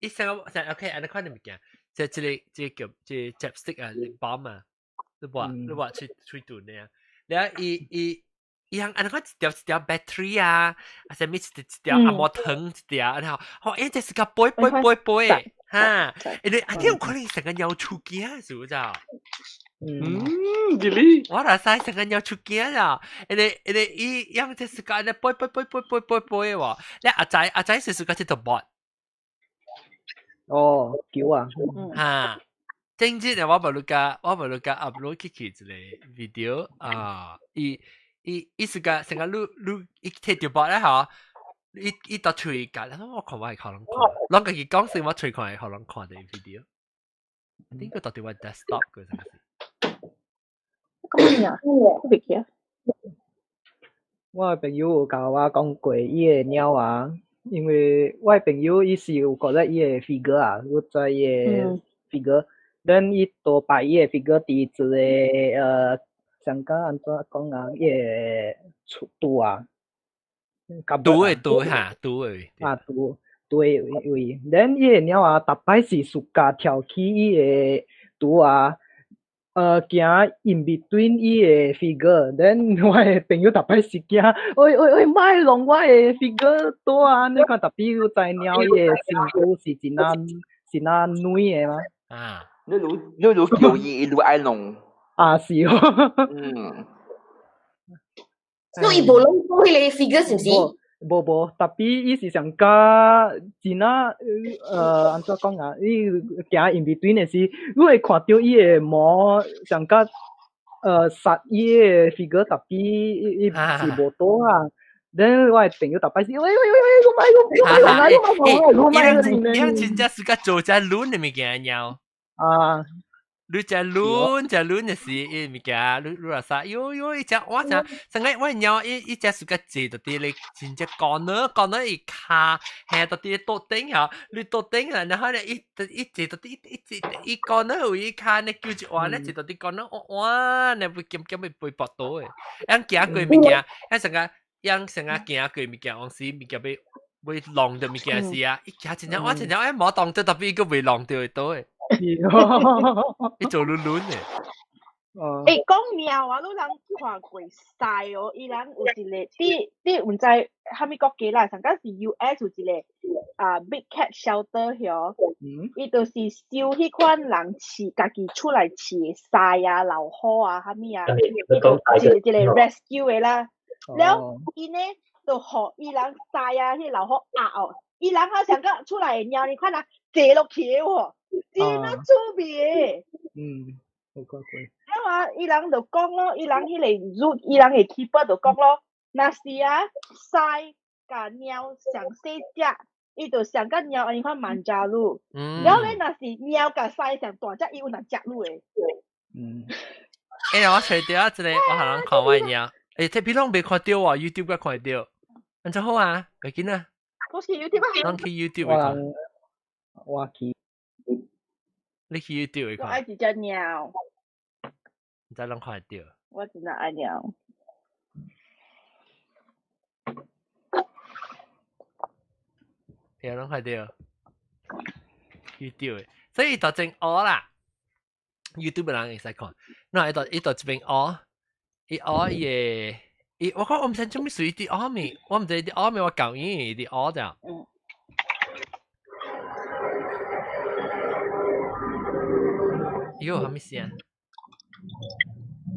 伊成個OK，安尼看你物件，即個叫即 chapstick 啊，lip balm 啊，你話吹斷呢？然後伊樣安尼看一條 battery 啊，啊上面一條按摩糖一條，然後因這是個杯哈，因為有可能成個鳥出驚，是唔是啊？really？ 我話曬成個鳥出驚啊！因為伊樣這是個安尼杯喎，你阿仔是個這條 bot。哦，叫啊！哈，正日我無錄架 upload 去一個 video 啊，伊是個成個錄伊摕條 bot 咧嚇，伊到吹架，我看我係可能看，啷個佢講先我吹看係可能看嘅 video，應該到底我 desktop 嗰陣時。講咩啊？我未記啊。我朋友有教我講過伊個鳥啊。因為我朋友伊是有覺得伊個 figure 啊，我知伊個 figure，then 伊多擺伊個 figure 佇一個上港安怎講啊？伊個圖啊，圖哈，圖位啊圖位，then 伊個鳥啊，逐擺是暑假跳起伊個圖啊。行 in between 伊個 figure，then 我個朋友逐擺是驚，喂，莫弄我個 figure 多啊！你看特別有知鳥伊個身高是真啊女個嘛？啊，你如叫伊愛弄啊是哦。所以無弄過迄個 figure 是唔是？無，特別伊是上加真啊，安怎講啊？伊行 in between 的時，你會看到伊個毛上加殺伊個 figure 特別伊是無多啊。then 我朋友特別是喂，我伊真正是個做隻卵的物件鳥啊。你只卵的是伊物件，你話啥？喲，伊只我只，成個我鳥伊只是個坐到啲你真正講伊卡，係到啲桌頂下，你桌頂啊，然後咧伊坐到啲伊講呢有伊卡呢叫一碗咧，坐到啲講呢哇，你會兼咪背膊到嘅，樣行過物件，成個行過物件，往時物件會浪到物件是啊，伊行真正我真正誒冇當到特別伊個會浪到到嘅。你做亂嘅。誒，講鳥啊，你人看過曬哦，伊人有一個，你唔知蝦米國家啦，上間是 US 有一個Big Cat Shelter 嗬，伊就是收迄款人飼家己出來飼曬啊、老虎啊、蝦米啊，伊就一個 rescue 嘅啦，然後伊呢就學伊人曬啊，迄老虎壓哦，伊人佢上間出來鳥，你看啊，坐落去喎。真啊趣味誒！好過過。因為伊人就講咯，伊人迄個 root， 伊人個 keeper 就講咯，若是啊曬甲鳥上細隻，伊就上甲鳥安尼款萬隻路。然後咧，若是鳥甲曬上大隻，伊有兩隻路誒。我除掉一個，我可能看完鳥。這邊攏未看到啊 ，YouTube 個看到。安怎好啊？未見啊？我去 YouTube 啊。攏去 YouTube 看。我去。你去 YouTube 看。我愛一隻鳥。唔知攏看到。我真係愛鳥。攏看到。YouTube， 所以就正學啦。YouTube 人會使看，嗱，伊度這邊學，伊學伊我講我唔知做咩屬於啲學面，我唔知啲學面我教英語啲學咋。喲，係咩事啊？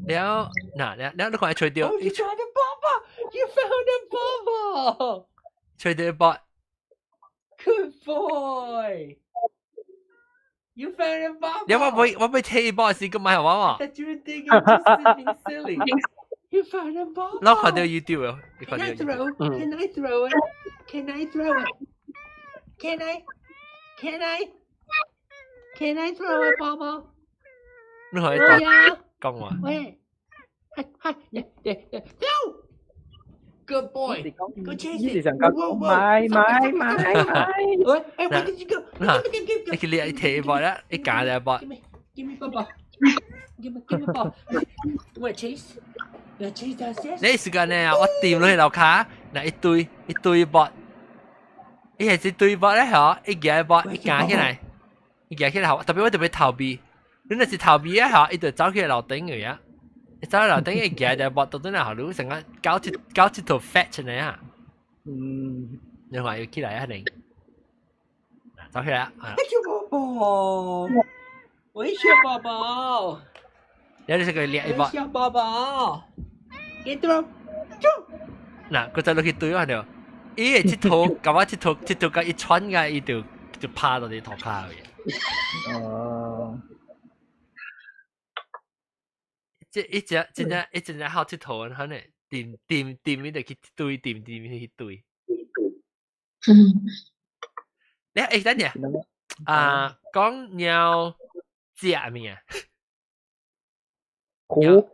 แล้ว你講係吹掉。You found a bubble! You found a bubble! 吹掉 bot. Good boy! You found a bubble! 你我俾睇 bot 時咁買係嘛？That you think I'm just being silly. You found a bubble. 我看到 YouTube 啊。Can I throw? Can I throw it? Can I throw it? Can I? Can I throw a bubble？你可以講話。喂，係，Go boy，Go chase it。你想講買。喂，你佢你睇波啦，你揀你波。Give me bubble。Give me ball。喂 chase。你時間呢？我掂落去樓下，嗱一堆波，一係一堆波咧，嗬，一夾波，一夾起來，特別我特別逃避。你若是逃避啊，嗬，伊就走去樓頂嘅呀。你走去樓頂一夾就波到到那，你成個搞一條 fat 出嚟啊！你話要起來啊，你走起來啊！小寶寶，喂，小寶寶，你食佢掠一波。小寶寶。嗱，佢就落去對嗰條，伊嘅鐵頭，咁啊鐵頭甲一穿嘅，伊就趴到你頭殼嘅。哦。即一隻好鐵頭啊，可能掂你就去對，掂去對。你等陣啊，講鳥隻咩啊？虎。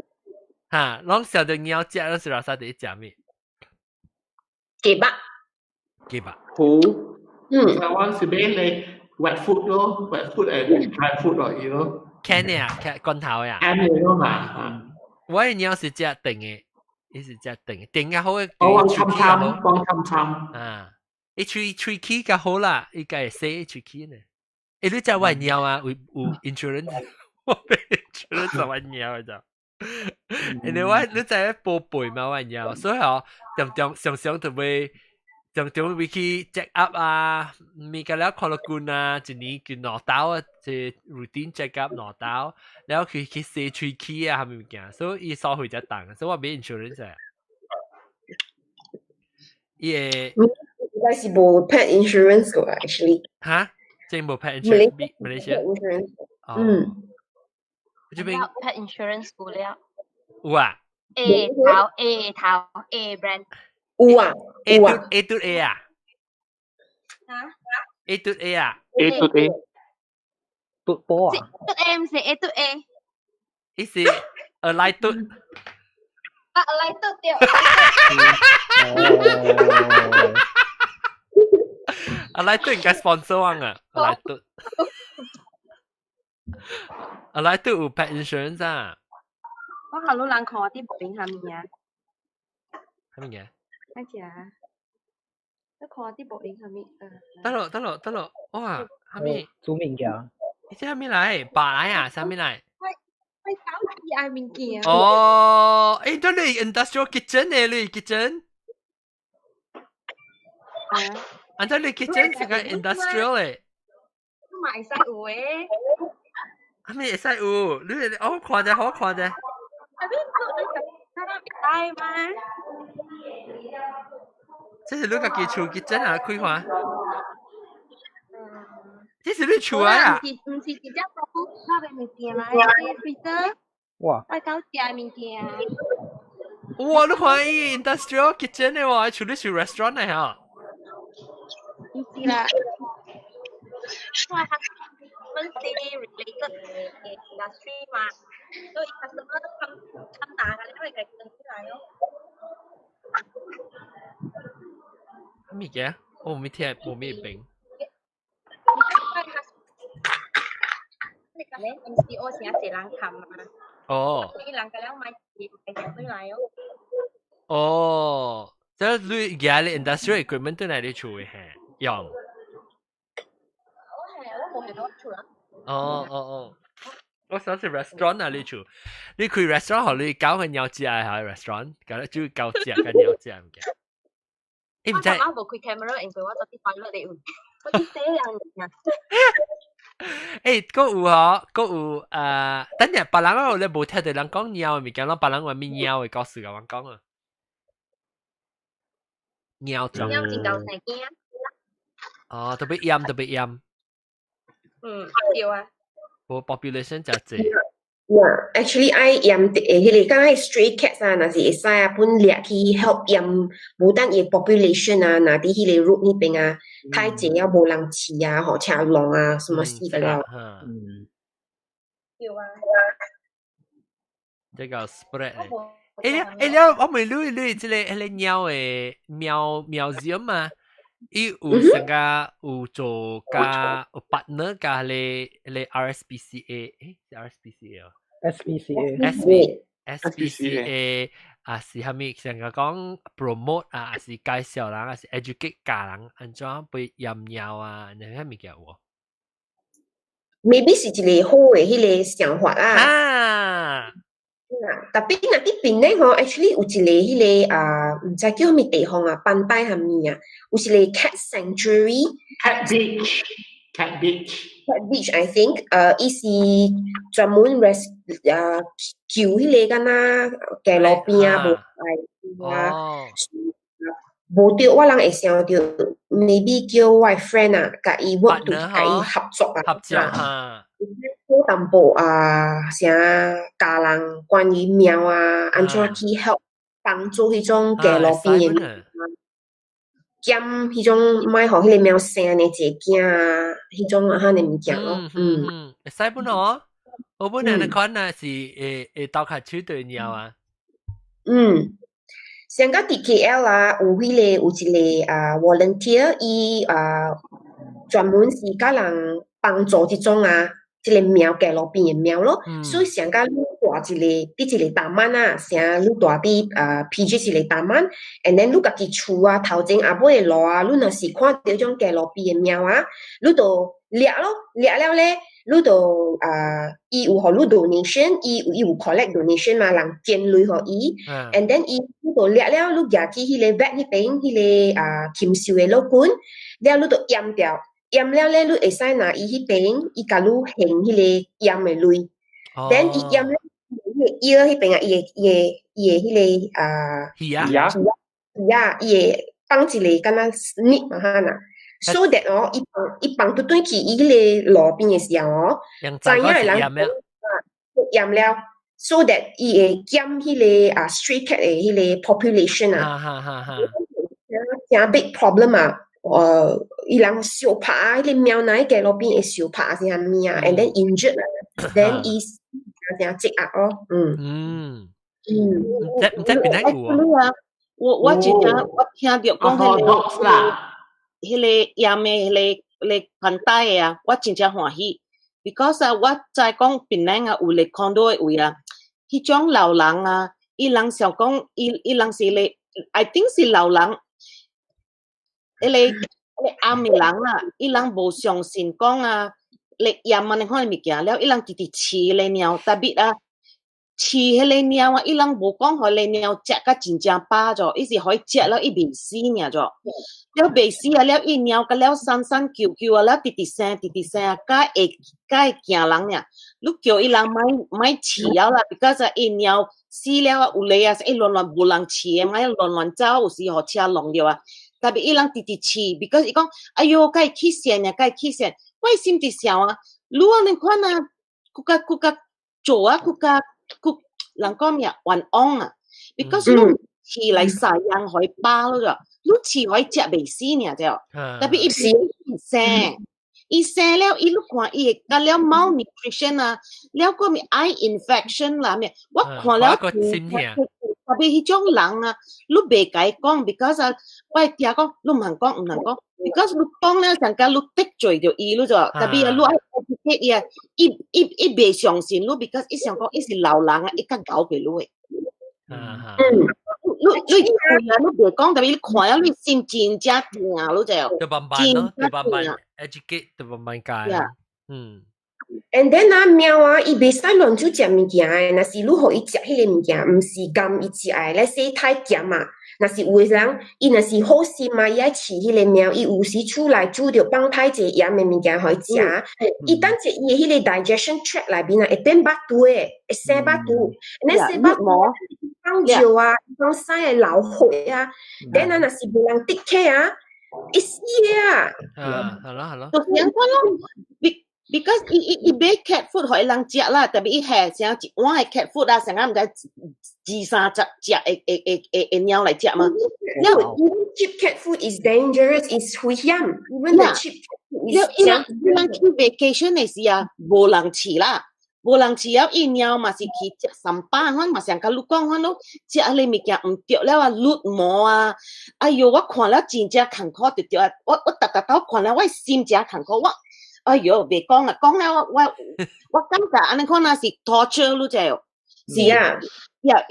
嚇，攏小的鳥隻，攏是老啥第一隻咩？雞巴。虎。台灣是咩咧 ？wet food 咯 ，wet food and dry food 咯，can 啊，罐頭呀。can 咯嘛。我嘅鳥是隻定嘅，伊是隻定嘅好嘅。黃參啊，伊吹氣嘅好啦，伊個係寫吹氣呢。你知我鳥啊，有 insurance， 我俾 insurance 我鳥就。你知寶貝嘛？我鳥，所以我常就會去 check up 啊，咪個了看到官啊，一年叫攞刀啊，即 routine check up 攞刀，然後去寫吹氣啊，係咪物件？所以伊收費就重，所以我買 insurance 啊。伊個應該是冇 pet insurance 嘅 actually。嚇？即冇 pet insurance？Malaysia。這邊 pet insurance 股了。有啊。A 頭 A brand。有啊。A 對 A 啊。嚇 ？A 對 A 啊。A 對 A。對波啊。對 A 唔係 A 對 A。伊是來對。啊，來對對。啊，來對應該 sponsor 啊，來對。啊，來對有 pet insurance 啊。我好多人看啲病下面啊。係咪嘅？睇住啊！你看啲報影下面得咯，哇，下面煮物件。你知下面嚟，白嚟啊，下面嚟。喂，搞啲嗌物件。哦，誒，都你 industrial kitchen 咧，你 kitchen。啊，都你 kitchen 係個 industrial 咧。賣晒有誒。係咪會使有？你好看啫，好看啫。係嘛？這是你自己厝kitchen啊，開看。這是你厝啊？唔是直接做好嘅物件啦，係 freezer。哇！我搞食物件。哇！你看伊 industrial kitchen 嘅喎，厝你住 restaurant 嚟嚇？唔是啦。related industry 嘛，所以 customer 都參打嘅，因為佢整出來咯。咩嘅？我冇聽，冇咩病。你講咧 MCO 成日人冚嘛？哦。啲人嘅了買整出來咯。哦，即係你而家你 industrial equipment 都係你做嘅係用。哦，我想食 restaurant 啊，你做，你去 restaurant 學你搞個鳥隻啊，喺 restaurant 搞得主要搞隻個鳥隻唔嘅。你唔知？我冇開 camera，因為我做啲快樂嚟，我啲死人啊！誒，嗰有等陣別人我咧冇聽到人講鳥嘅物件咯，別人話咩鳥嘅故事咁講啊。鳥種。鳥真夠細驚。哦，特別陰。叫啊！我 population 就濟。Yeah, actually I yam hele kan stray cats na si saya pun lihat ki help yam bukan ye population na di hele road ni penga太姐要无人饲啊，或者龙啊什么事个了。有啊。这个 spread 了，我咪捋即个鸟诶喵子嘛。伊有成个有做甲有 partner 甲咧 RSPCA， RSPCA 哦 SPCA 啊是虾米？成个讲 promote 啊，是介绍人，啊是 educate 家人，安怎被养鸟啊，那虾物叫我 ？Maybe 是一个好诶，迄个想法啊。啊。tapi nanti Penang ho actually 有一个迄个唔知叫咩地方啊，班代下面啊，有一个 cat sanctuary。Cat beach I think，伊是专門救迄個敢若街路邊啊，無啊，無着我人會想着 ，maybe 叫我 friend 啊，甲伊 work 甲伊合作啊。好淡薄啥家人關於貓啊，安怎去 help 幫助迄種街路邊嘅減迄種莫互迄個貓生呢一囝啊，迄種啊，遐呢物件咯。會使本哦，我本來看啊是會鬥下處對貓啊。上個伫 KL 啊，有一個volunteer， 伊專門是甲人幫助即種啊。即個貓街路邊嘅貓咯，所以上個愈大一個大曼啊，成愈大啲PG 一個大曼 ，and then 愈家己厝啊，頭前阿尾路啊，愈若是看到種街路邊嘅貓啊，愈就掠咯，掠了咧，愈就伊有互愈 donation， 伊有 collect donation 嘛，人捐錢互伊 ，and then 伊愈就掠了，愈行去迄個 vet 迄邊迄個禽獸嘅老館，了愈就驗掉。驗了咧，你會使拿伊迄邊，伊甲你現迄個驗嘅類。then 伊驗了，伊個迄邊啊，伊個迄個魚，伊會放一個敢若 snip 嘛哈呐。so that 哦，伊放倒轉去伊迄個路邊嘅時候哦，知影嘅人驗了 ，so that 伊會減迄個stray cat 嘅迄個 population 啊，真 big problem 啊。伊人小拍啊，迄個貓仔喺街路邊會小拍是蝦米啊 ，and then injured 啊 ，then 伊成積壓咯，唔知邊度啊？我之前我聽到講迄個鹽嘅迄個盆栽啊，我真正歡喜 ，because 啊，我在講邊度啊有嚟看到嘅位啊，迄種老人啊，伊人想講伊人是嚟 ，I think 是老人。你暗嘅人啊，伊人無相信講啊，你鹽啊，你看物件了，伊人直直飼咧鳥，特別啊，飼迄個鳥啊，伊人無講互你鳥食甲真正飽咗，伊是可以食了伊未死爾咗，了未死啊，了伊鳥甲了生叫啊，了直直聲啊，甲會驚人爾，你叫伊人咪飼了啦，because 伊鳥死了啊，有咧啊，伊亂無人飼嘅，咪亂走，有時互車弄咗啊。特別伊人直直飼 ，because 伊講，哎喲，該起線呀，我心直想啊，如果你看啊，佢個做啊，佢人講咩晚安啊 ，because 你飼嚟曬人可以飽咗，你飼可以食未死呢就，特別伊生了，伊你看伊個了 malnutrition 啊，了個咩 eye infection 啦咩，我看了。特別迄種人啊，你袂甲伊講 ，because 啊，我係聽講，你唔能講，because 你講了，陣間你得罪着伊，你就特別啊，你愛 educate 伊啊，伊袂相信你 ，because 伊想講伊是老人啊，伊較搞俾你嘅。你看啊，你袂講，特別你看了，你心真正痛啊，你就。就慢慢咯，就慢慢 educate， 就慢慢教。and then 貓啊，伊袂使亂就食物件誒，若是你互伊食迄個物件，毋是甘伊食誒，let's say 太鹹啊，若是有誒人，伊若是好心嘛，伊愛飼迄個貓，伊有時厝內煮着放太濟鹽誒物件互伊食，伊等者伊誒迄個 digestion tract 內面啊，會變巴肚誒，會生巴肚，你生巴肚放尿啊，放屎誒流血啊，等若是無人take care啊，會死啊。係咯。就相關咯。because 伊買 cat food 互伊人食啦，特別伊下成一碗嘅 cat food 啊，成日毋知2-3隻會貓來食嘛。No, even cheap cat food is dangerous. It's 危險。Even the cheap cat food is 伊人去 vacation 嘅時啊，無人飼啦。無人飼了，伊貓嘛是去食三巴，阮嘛想甲你講，阮都食迄個物件毋對了啊，癦毛啊，哎喲，我看了真正坎坷着着啊，我逐看了，我心真坎坷，我哎喲，袂講啊，講了我感覺安尼看那是 torture 咯，就是啊 ，yeah，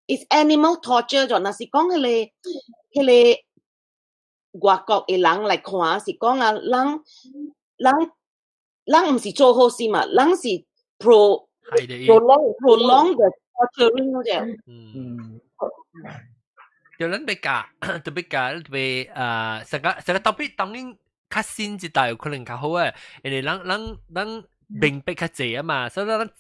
it's animal torture 就，那是講迄個外國嘅人來看，是講啊，人唔是做好事嘛，人是 prolong the torturing 嗰隻。有人被教，特別教，特別成個topik當然較新一代有可能較好誒，因為咱明白較濟啊嘛，所以咱知道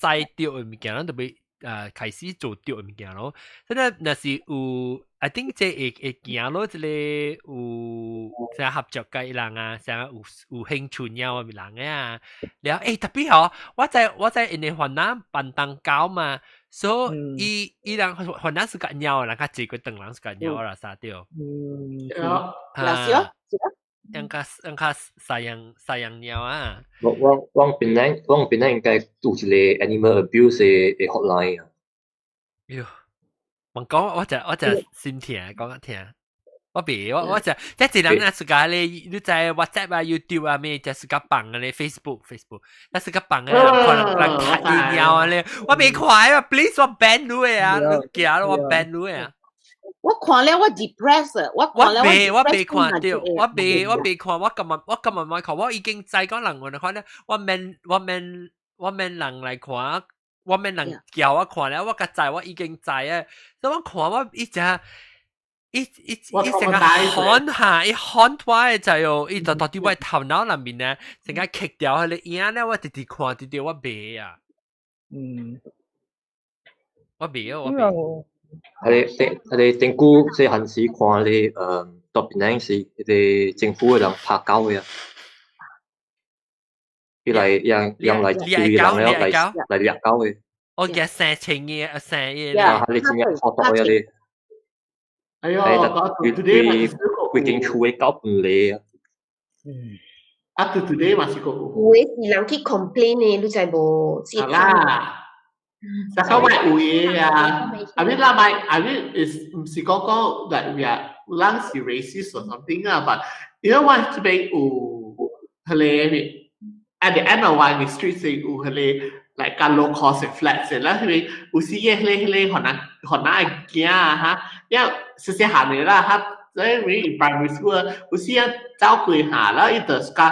嘅物件，咱特別開始做對嘅物件咯。所以若是有 I think 這會行咯，即個有成合作嘅人啊，成有興趣貓嘅人啊，然後特別好，我在因為雲南辦蛋糕嘛，所以伊人雲南是個貓，人較濟個等人是個貓啦，啥掉？人較飼養貓啊。往邊咧應該有一個 animal abuse 嘅 hotline 啊。喲。我講我就心痛，講一聽。我就即係人啊，自家咧，你在 WhatsApp 啊、YouTube 啊咩，就是個放啊咧 Facebook，那是個放啊，人睇鳥啊咧，我未看啊 ，please 我 ban 你啊，你假咯我 ban 你啊。我看了我 depressed， 我看了我未看到，我未看，我今日冇看，我已經在講人我看咧，我免人來看。我免人叫我看了，我個知我已經知啊，所以我看我伊成個看下，伊看我嘅就係伊就到底我頭腦裏面咧，成個棘掉佢哋影咧，我直直看直直我未啊，我未啊，係政府即係限時看你特別嗰陣時，佢政府嘅人拍狗嘅啊。佢嚟讓嚟注意人了嚟掠狗嘅。我嘅成情嘅成嘢啦。你真係學到有啲。哎呦，佢經處嘅狗唔理啊。Up to today masih kok. 會是人去 complain 呢，你知無？係啦。但係我會啊，I mean is 唔是講 that we are 人是 racist or something 啊 ，but you know what 這邊有佢 at the end of one street 是有佢like 個 low cost flat 是啦，佢有時佢可能驚啊嚇，因為細細下嚟啦嚇。在 in primary school 有時啊走幾下啦，伊就是個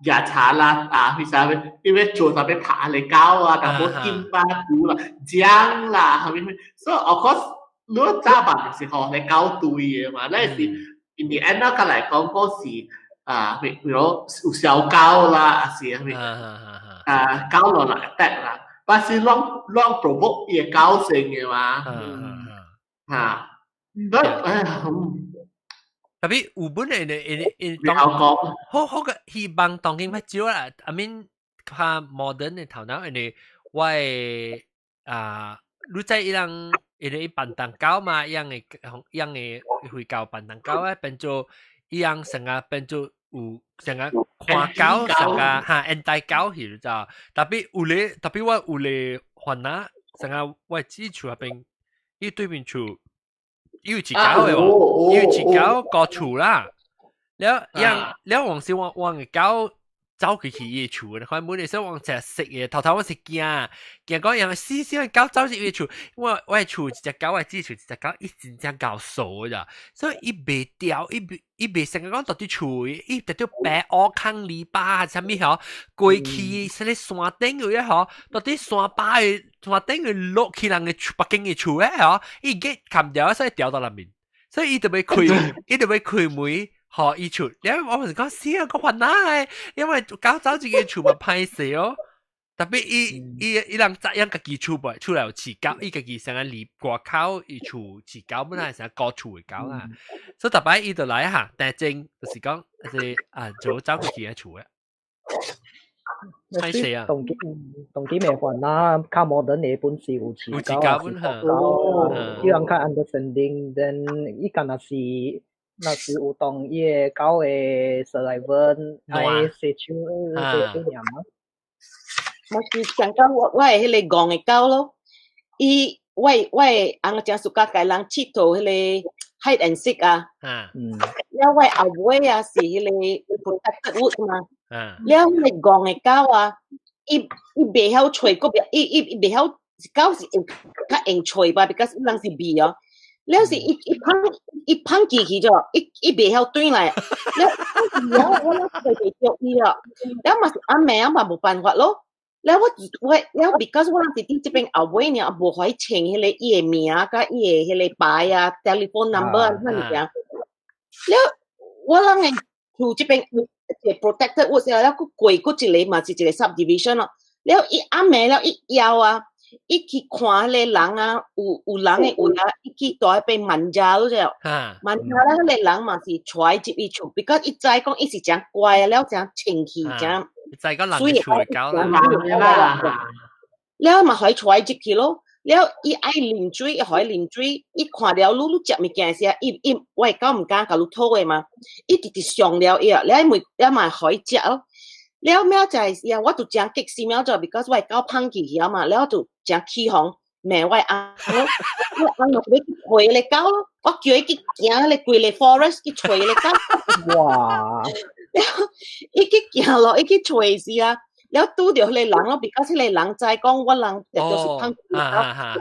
牙刷啦啊，譬如說因為做啥邊爬嚟搞啊，但係金巴菇啦、漿啦，係咪？所以 of course 如果早班嘅時候嚟搞對嘅嘛，那是 in the end 個嚟講嗰時譬如有小狗啦，是係咪？狗落嚟 attack 啦，但是 long provoke 嘅狗性嘅嘛，嚇，特別有本嚟當好個希望當今較少啦。I mean 較 modern 嘅頭腦，因為我你知伊人因為辦蛋糕嘛，伊樣會教辦蛋糕啊，變做伊樣成個變做有成個看狗成個嚇 anti 狗去咋。特別我有咧煩惱，成個我支厝入邊，伊對面厝。有一狗嘅喎，有一狗個厝啦，了往時往嘅狗走去伊嘅厝，你看每日想往食食嘢，頭我是驚講樣死嘅狗走入伊嘅厝，我嘅厝一隻狗，我支厝一隻狗，伊真正夠傻咋，所以伊袂掉，伊袂成個講到啲厝，伊直接擺烏坑籬笆，啥物嗬，過去喺啲山頂嗰一嗬，到啲山頂佢落去人嘅北京嘅厝咧嗬，伊get冚掉，所以掉到入面，所以伊就要開門。學伊出，因為我咪講死啊個困難，因為搞走自己厝咪歹勢哦。特別伊人責任家己厝袂出來有飼狗，伊家己成個離外口伊厝飼狗，本來成個高厝嘅狗啦。所以特別伊就來嚇，但係正就是講做走佢自己厝嘅。係誰啊？動機未還啦，較 modern 嘅本事有自教本嚇，伊人較 understanding， then 伊間若是有當伊個教嘅 survivor， 愛寫手寫念啊。我是想講我係迄個講嘅教咯，我紅正 suka 甲人佚佗迄個 hide and seek 啊，了我後尾啊是迄個 protected wood 嘛，了迄個講嘅教啊，伊袂曉吹，伊袂曉教是較用吹吧 ，because 人是味哦，了是伊捧機去咗，伊袂曉轉來，了我袂着伊咯，了嘛是阿妹啊嘛冇辦法咯。แล้วแล้ว because 我哋啲這邊後尾呢，冇可以請迄個伊個名啊，甲伊個迄個牌啊 ，telephone number 啊，乜嘢啊？แล้ว我哋係住這邊嘅 protected wood แล้วก็貴過一個嘛，是一個 subdivision 咯。แล้ว伊阿妹แล้ว伊要啊，伊去看迄個人啊，有人嘅位啊，伊去到迄邊問價咯，就問價咧，迄個人嘛是帶入伊厝 ，because 伊知講伊是真乖啊，แล้ว真清氣真。就係個人嘅處理搞啦，แล้ว嘛可以坐入去咯。แล้ว伊愛啉水，可以啉水。伊看了你食物件時，伊我搞唔敢甲你討嘅嘛。伊直直上了伊啊，แล้ว嘛可以食咯。แล้ว咩就係我就真激死了咗 ，because 我搞胖起去啊嘛，แล้ว就真起哄，咩我啱咯，我落去吹你搞咯，我叫伊去行你規個 forest 去吹你搞。哇！伊去行咯，伊去吹時啊，แล้ว拄着迄個人咯 ，because 迄個人知講我人就是胖起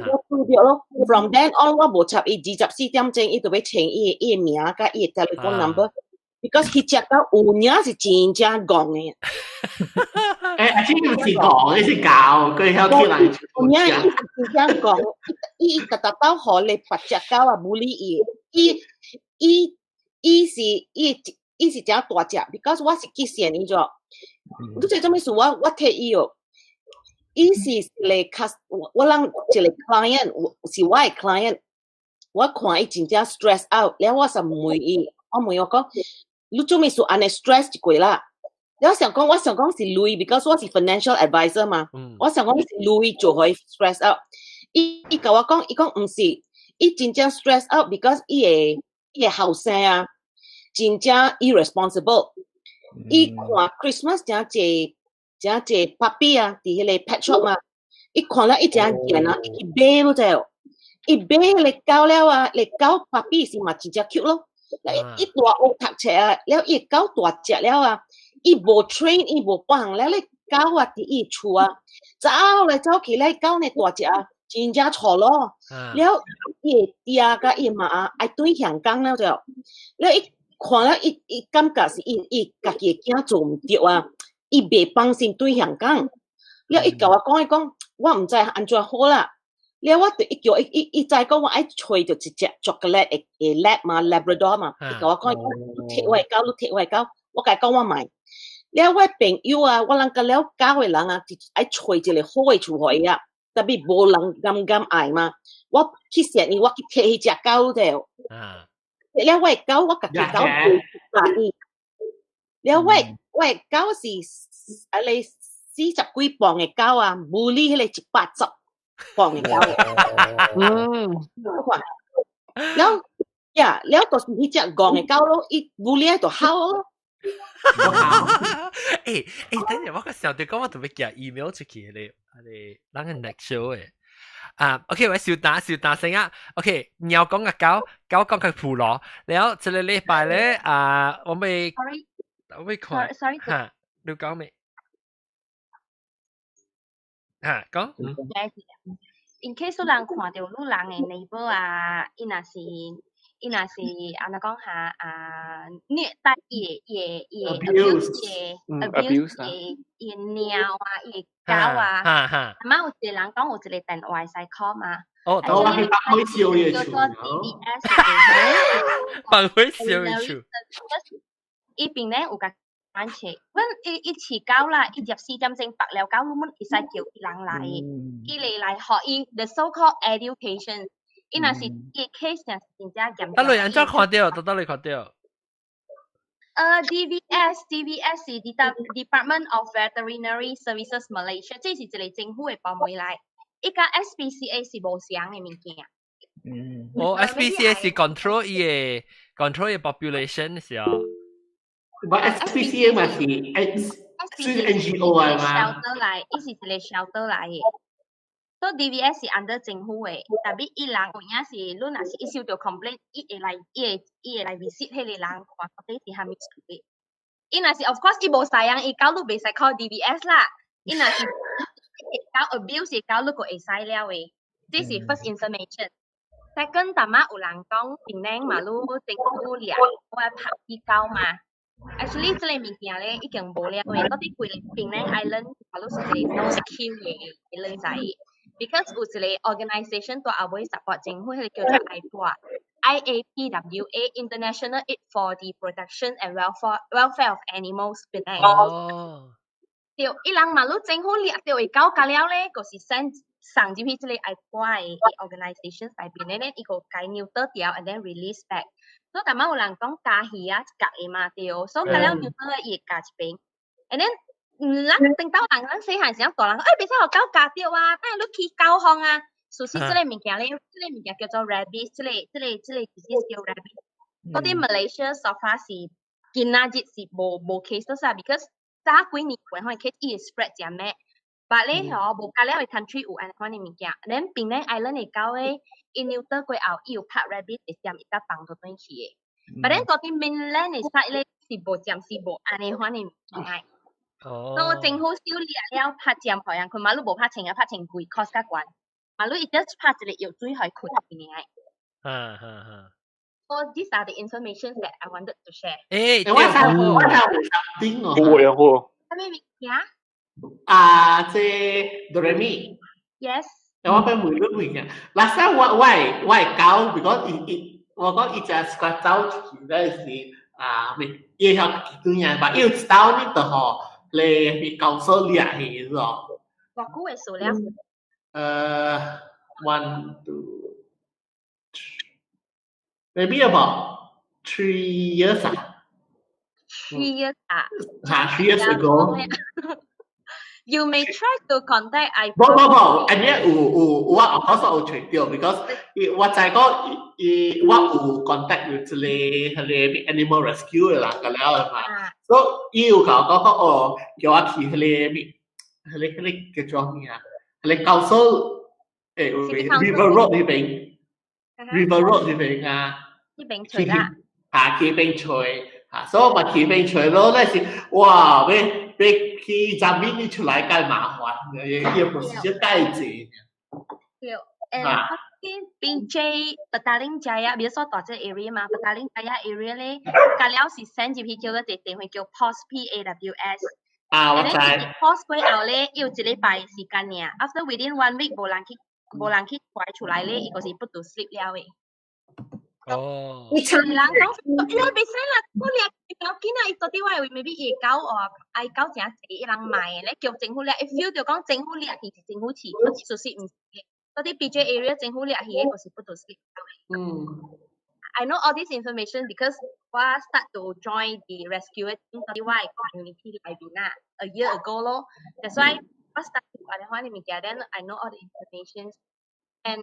我拄着咯。From then on 我無插伊24點鐘，伊就要請伊個名甲伊個 telephone number。Because 佢食到有影是真正講嘅，阿姐唔是講，你是教，佢曉叫人有影伊是真正講，伊特到互你白食到啊，無理伊是真大隻 ，because 我是去見伊咗，你知做咩事？我睇伊哦，伊是嚟 cast， 我人一個 client， 是我嘅 client， 我看伊真正 stress out， 然後我就問伊，我講。你做咩事？安尼 stress 一過啦。我想講是累 ，because 我是 financial advisor 嘛。我想講是累就可以 stress out。伊甲我講，伊講唔是，伊真正 stress out because 伊個後生啊，真正 irresponsible。伊看 Christmas 真濟 puppy 啊，伫迄個 pet shop 嘛。伊看了伊真見啊，伊買咯就，伊買迄個狗了啊，個狗 puppy 是嘛真正 cute 咯。伊大學讀冊啊，了伊狗大隻了啊，伊無 train， 伊無幫，了你狗啊佇伊厝啊，走來走去，你狗呢大隻啊，真正錯咯。了伊爹甲伊媽啊，愛對香港了就，了伊看了伊感覺是伊家己嘅囝做唔對啊，伊袂放心對香港。了伊甲我講，我唔知安怎好啦。了我對伊叫伊知講我愛吹着一隻 chocolate 嘅 lab 嘛 Labrador 嘛，伊甲我講摕我嘅狗，我甲伊講我買。了我朋友啊，我人甲了狗嘅人啊，愛吹一個好嘅厝互伊啊，特別無人敢愛嘛。我去見伊，我去摕迄隻狗就。了我嘅狗，我家己狗最伊。了我嘅狗是啊你40幾磅嘅狗啊，無理迄個180。放嚟搞，แล้วก็สิ่งที่จะกอง嘅狗咯，伊無理喺度敲咯。等陣我個時候對講我同佢寄 email 出去咧，咱個 next show 嘅。OK， 我小打聲啊。OK， 你要講個狗講佢負咯，然後這個禮拜咧我咪看嚇，你講咩？講。in case 有人看到有人嘅 neighbor 啊，伊若是安怎講下虐待伊 abuse 伊貓啊，伊狗啊，阿媽有一個人講有一個電話使 call 嘛。我係白會笑嘅叫做 DBS 白會笑嘅處。伊邊咧有個安切，阮伊飼狗啦，伊24點鐘白了狗，阮會使叫伊人來，伊嚟學伊 the so called education。伊若是伊 case 真正嚴重。得你安怎看到？得你看到？ DVS 是 Department of Veterinary Services Malaysia， 这是一个政府的部门来。一個 SPCA 是無相嘅物件。SPCA 是 control 伊嘅 population 是啊。But SPCA 嘛是 NGO 啊嘛。shelter 嚟，伊是一個 shelter 嚟嘅。So DVS 是 under 政府嘅，特別伊人有影是，你若是伊收到 complaint， 伊會來 visit 迄個人，看到底是蝦米事嘅。伊若是 of course 伊無使用，伊狗都袂使 call DVS 啦。伊若是狗 abuse 狗都個會使了嘅。This is first information。Second， 淡仔有人講，平頂馬路政府掠，我拍起狗嘛。Actually， 這個物件咧已經無了嘅，到底規個平頂 Island 馬路是一個 no secure 嘅人仔。Because 有一個 organisation 在後尾 support 政府，迄個叫做 IAPWA International Aid for the Protection and Welfare of Animals 平頂。對，伊人馬路政府掠到會狗甲了咧，就是送入去這個 IAPWA 嘅 organisation 內邊咧，伊個解 neuter 掉 and then release back。所以淡仔有人講加魚啊，夾嘅嘛對，所以加了 neuter 伊會加一邊 ，and then。咱等到人咱細漢時陣大人講，別使互狗咬着啊，等下你去狗巷啊。屬實這個物件咧，這個物件叫做 rabies， 這個 disease 叫 rabies。嗰啲 Malaysia so far 是今仔日是無 cases 啊 ，because 早幾年前可能 case 伊 spread 正咩，但咧嗬無加了嘅 country 有安款嘅物件，咱平頂 island 嘅狗咧，伊 neuter 過後伊有拍 rabies 會佔伊甲放到轉去嘅。但咧嗰啲 mainland 嘅 side 咧是無佔是無安尼款嘅物件。所以政府收掠了拍佔害人，佢馬路無拍清啊，拍清貴 cost 較懸。馬路伊 just 拍一個藥水去困入邊嘅。So these are the information that I wanted to share。我有叮哦。好。咩物件？這 Doremi。Yes。我俾問你問嘅，嗱，先我係狗 ，because 我講伊只個走出去嗰時伊曉幾多年吧，伊有知道呢度嗬。嚟高手掠去是哦。偌久嘅數量？1, 2, 3 maybe about 3 years 啊。3 years 啊？3 years ago。You may try to contact I。冇，安尼我of course有找到 ，because 我知講我有 contact 有一個animal rescue 嘅人㗎了嘛。所以伊有甲我講叫我去迄個叫做咩啊？迄個高手River Road 呢邊 ，River Road 呢邊啊。呢邊吹啦。去邊吹所以我咪去邊吹咯，那是哇，要去站邊你出來介麻煩，伊個 procedure 介濟。對，BJ Petaling Jaya， 比如說大隻 area 嘛 ，Petaling Jaya area 咧，隔了是 send 入去叫個電話叫 POS。我知。POS 過後咧，要一禮拜時間爾 ，after within 1 week 無人去拐出來咧，伊個是不到 sleep 了嘅。你唱人講，你別使啦，我掠狗囡仔，伊到底我係 maybe 野狗愛狗誠濟，伊人賣咧，叫政府掠，伊 feel 到講政府掠去是政府飼，屬實毋是嘅。嗰啲 BJ area 政府掠去嘅，個是不到 sleep 了嘅。I know all this information because 我 start to join the rescue team 到底我係 community 裏邊啦 ，a year ago 咯。That's why 我 start to 話你看你物件 ，then I know all the information。And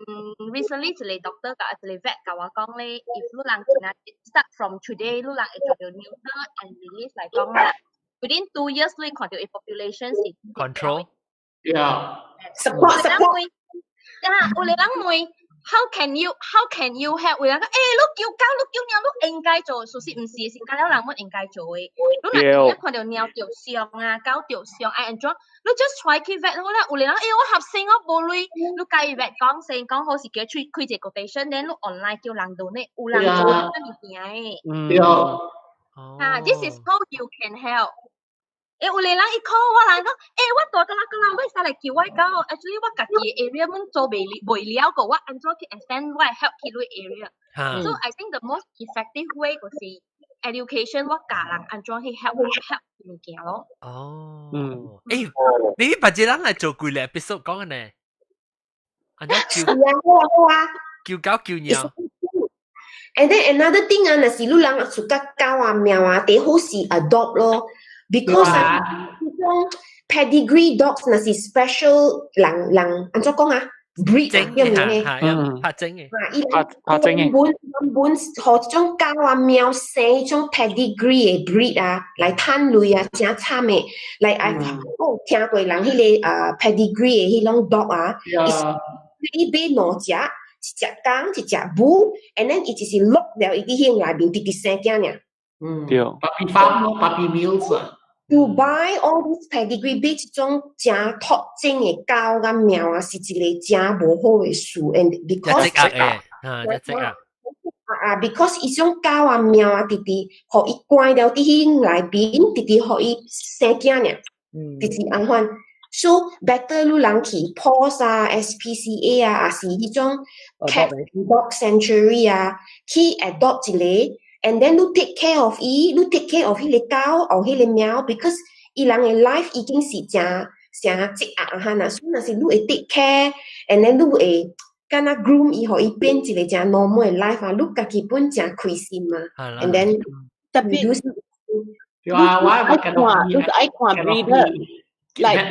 recently 一個 doctor 甲一個 vet 甲我講咧 ，if 你人start from today， 你人會做到 neuter and release 嚟講啦 ，within 2 years 你看到 population 是 control。Yeah。support。有個人問 how can you help？ 有人講，你叫狗，你叫貓，你應該做，屬實唔是，是加了人們應該做嘅。你若看到貓着傷啊，狗着傷，I enjoy， 你 just try 去 vet 好啦。有個人，我合成我無鐳，你介意 vet 講好是叫開一個 quotation， then 你 online 叫人做呢，有人做呢物件嘅。This is how you can help。有個人一 call 我人講，我大個啦，我使嚟叫我狗 ，actually 我家己嘅 area 們做未了個，我安怎去 extend 我 help 去個 area。So I think the most effective way 就是 education， 我教人安怎去 help 物件咯。你把這人嚟做幾個 episode 講嘅呢？安怎叫狗叫貓？ And then another thing 啊，那是你人suka 狗啊猫啊，最好是 adopt 咯 ，because 啊，呢種 pedigree dogs 那是 special 人，安怎講啊 ？breed 啊，叫咩咧？拍精嘅，拍精嘅。本學種狗啊貓生種 pedigree 嘅 breed 啊，來攤類啊，真慘嘅。來我聽過人迄個pedigree 嘅迄種 dog 啊，伊買兩隻。一隻公一隻母 ，and then 伊就是落了伊啲喺內面直直生囝爾。對。Puppy farm 咯 ，puppy mills 啊。To buy all these pedigree 買一種正特徵嘅狗甲貓啊，是一個正無好嘅事 ，and because because 伊種狗啊貓啊，直直互伊關了啲喺內邊，直直互伊生囝爾，直直安款。So better 你人去 PAWS 啊 SPCA 啊，還是迄種 cat dog sanctuary 啊，去 adopt 一個 ，and then 你 take care of 伊，你 take care of 迄個狗或迄個貓 ，because 伊人嘅 life 已經是正積壓哈呐，所以若是你會 take care，and then 你會敢若 groom 伊，互伊變一個正 normal 嘅 life 啊，你家己本正開心嘛 ，and then 特別你對啊，我愛看 breeder。Like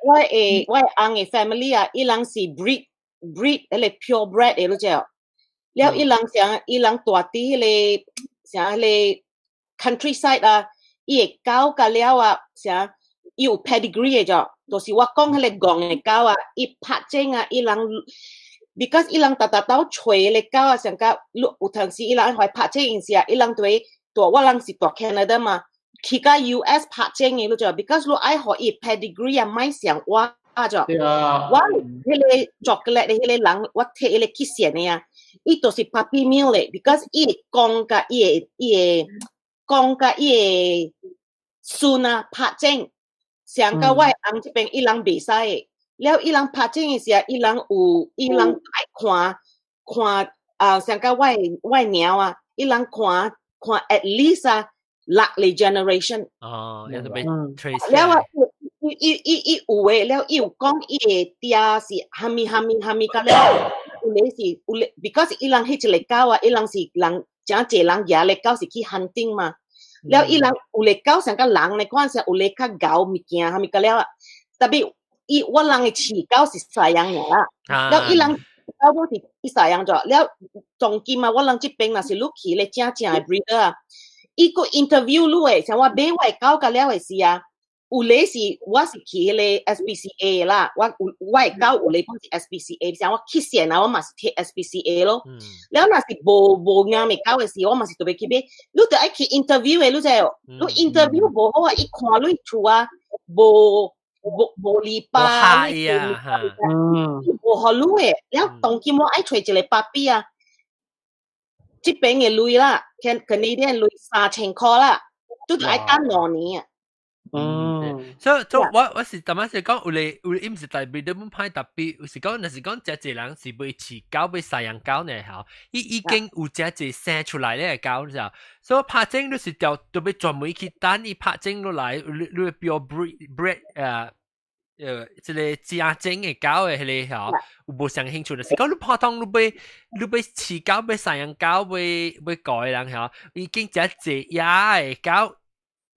我嘅 family 啊，伊人是 breed 迄個 purebred 嘅，你知哦。了伊人住佇迄個像迄個 countryside 啊，伊嘅狗甲了啊，像伊有 pedigree 嘅啫。就是我講迄個戇嘅狗啊，伊拍精啊，伊人 because 伊人搭找迄個狗啊，像甲有當時伊人會拍精陣時啊，伊人對我人是住 Canada 嘛。去到 US 拍精嘅，你知道 ？because 你愛學伊 pedigree 啊，買上我咗。我迄個 chocolate 嘅迄個人，我睇迄個去選嘅啊，伊都是 puppy mill 嘅 ，because 伊講甲伊嘅孫啊拍精，上到我紅這邊伊人袂使嘅，了伊人拍精嘅時候，伊人愛看啊，上到我鳥啊，伊人看 at least 啊。6個 generation 有得俾 trace 了啊，伊有誒，了伊有講伊嘅爹是蝦米甲了，有咧是有咧 ，because 伊人迄一個狗啊，伊人是人真濟人養咧狗是去 hunting 嘛，了伊人有咧狗像甲人咧，看上有咧較狗物件蝦米甲了啊，特別我人嘅飼狗是西洋人啦，了伊人狗母是西洋咗，了當今啊，我人這邊若是你去咧正嘅 breeder 啊。伊個 interview 你誒，像我買我狗甲了誒時啊，有咧是我是去迄個 SPCA 啦，我狗有咧講是 SPCA， 像我去選啊，我嘛是睇 SPCA 咯。了若是無啱嘅狗誒時，我嘛是特別去買。你著愛去 interview 誒，你知哦？你 interview 無好啊，伊看你厝啊，無禮拜，無好你誒。了當今我愛找一個puppy啊。這邊嘅鐳啦 ，Canadian 鐳3000塊啦，都係間2年啊。所以我是頭先講，有咧唔是代表你唔派特別，有時講，若是講隻人是會飼狗，會飼養狗呢嚇，已經有隻生出來咧狗就，所以拍精都是調特別專門去等伊拍精落來，你標 breed 即個正經嘅狗嘅迄個嚇，有無上興趣的是講你普通你要飼狗，要飼養狗，要改人嚇，已經只嘅狗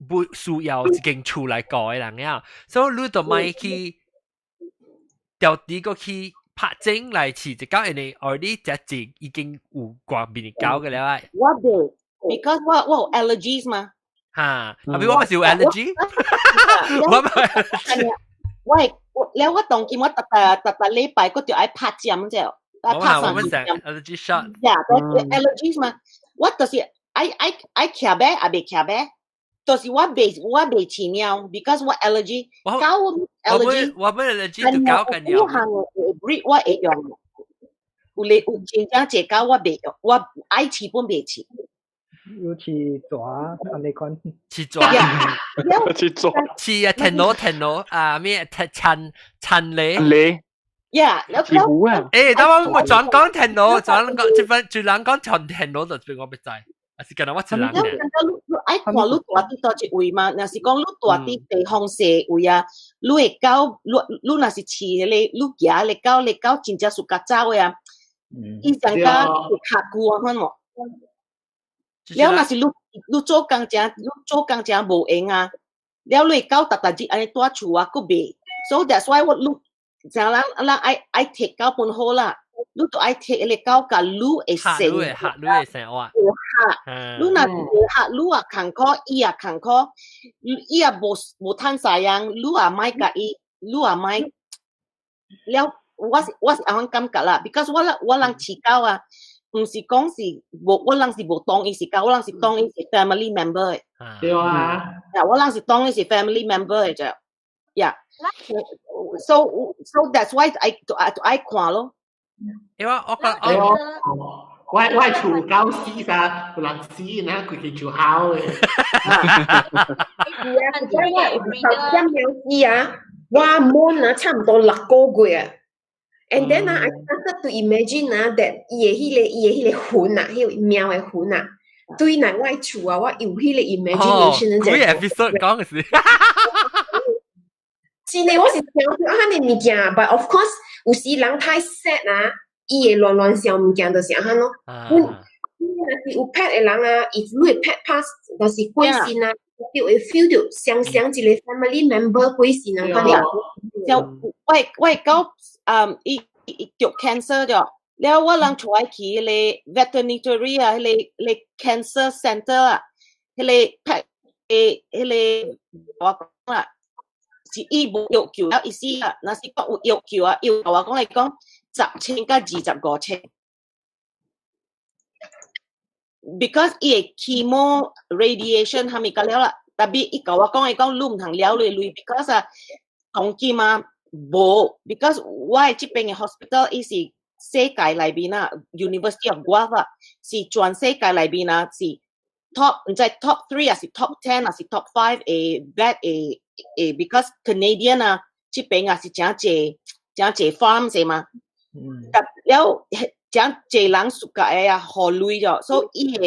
不需要一間厝來改人呀，所以你就咪去調啲個去拍精來飼隻狗，因為而你只已經有掛邊嘅狗嘅啦。我哋 because 我有 allergies 嘛。嚇，後邊我咪是有 allergy， 我咪。我當見我特禮拜嗰條愛拍針啫，拍上針 allergy shot。allergies 嘛，我就是愛徛呗，也未徛呗，就是我未飼貓 ，because 我 allergy， 狗 allergy， 我冇 allergy 對狗嘅鳥。我行breed 我會用，有真正隻狗我未用，我愛飼本未飼。有飼蛇，安尼款。飼蛇，飼啊，tenno 啊咩陳梨。呀，飼虎啊！誒，等我轉講 tenno，轉講這份最難講從 tenno 就俾我別知，還是今日我一人嘅。你愛看你大啲多一位嘛？若是講你大啲地方細位啊，你嘅狗，你若是飼迄個，你養嘅狗真正屬甲走嘅啊，伊上加較久啊，看無。了若是你做工正无用啊，了你到特日安尼住厝啊，佫袂 ，so that's why 我你像人爱摕到本好啦，你都愛摕你狗甲你會成，你會成哇，你若學你也坎坷，伊也坎坷，伊也無趁啥樣，你也莫甲伊，你也莫了。我是安樣感覺啦 ，because 我人飼狗啊，唔是講是無，我人是無當伊是狗，我人是當伊是 family member 嘅。對啊。我人是當伊是 family member 嘅啫。Yeah. So that's why I 看咯。因為我厝狗死啥，有人死呢，佢去做好嘅。係啊，所以我喵死啊，我悶啊，差唔多6個月啊。And then I started to imagine that 伊個魂啊，迄個喵嘅魂啊，對嚟我厝啊，我有迄個 imagination 嘅。幾 episode 講嘅事。是呢，我是想安尼物件 ，but of course 有時人太 sad 啊，伊會亂想物件就是安咯。你若是有 pet 嘅人啊 ，if 你 pet pass， 就是過身啊，就會 feel 到想一個 family member 過身啊，安尼。就我狗伊叫 cancer 咗，了我人出來去迄個 veterinary 啊，迄個 cancer center 啊，迄個 pet 迄個我講啦。是伊無要求了，意思啊，若是講有要求啊，要我講嚟講10,000到25,000 ，because 伊個 chemo radiation 係咪咁了啦？特別伊甲我講嚟講，你唔通了累累 ，because 啊，當今啊無 ，because 我係這邊嘅 hospital， 伊是世界裏邊啊 ，University of Guelph 啊，是全世界裏邊啊，是 top 唔知 top 3啊，是 top 10啊，是 top 5誒 that because Canadian 啊，這邊啊是真濟 farm 係嘛，了真濟人屬嘅啊好累咗，所以伊個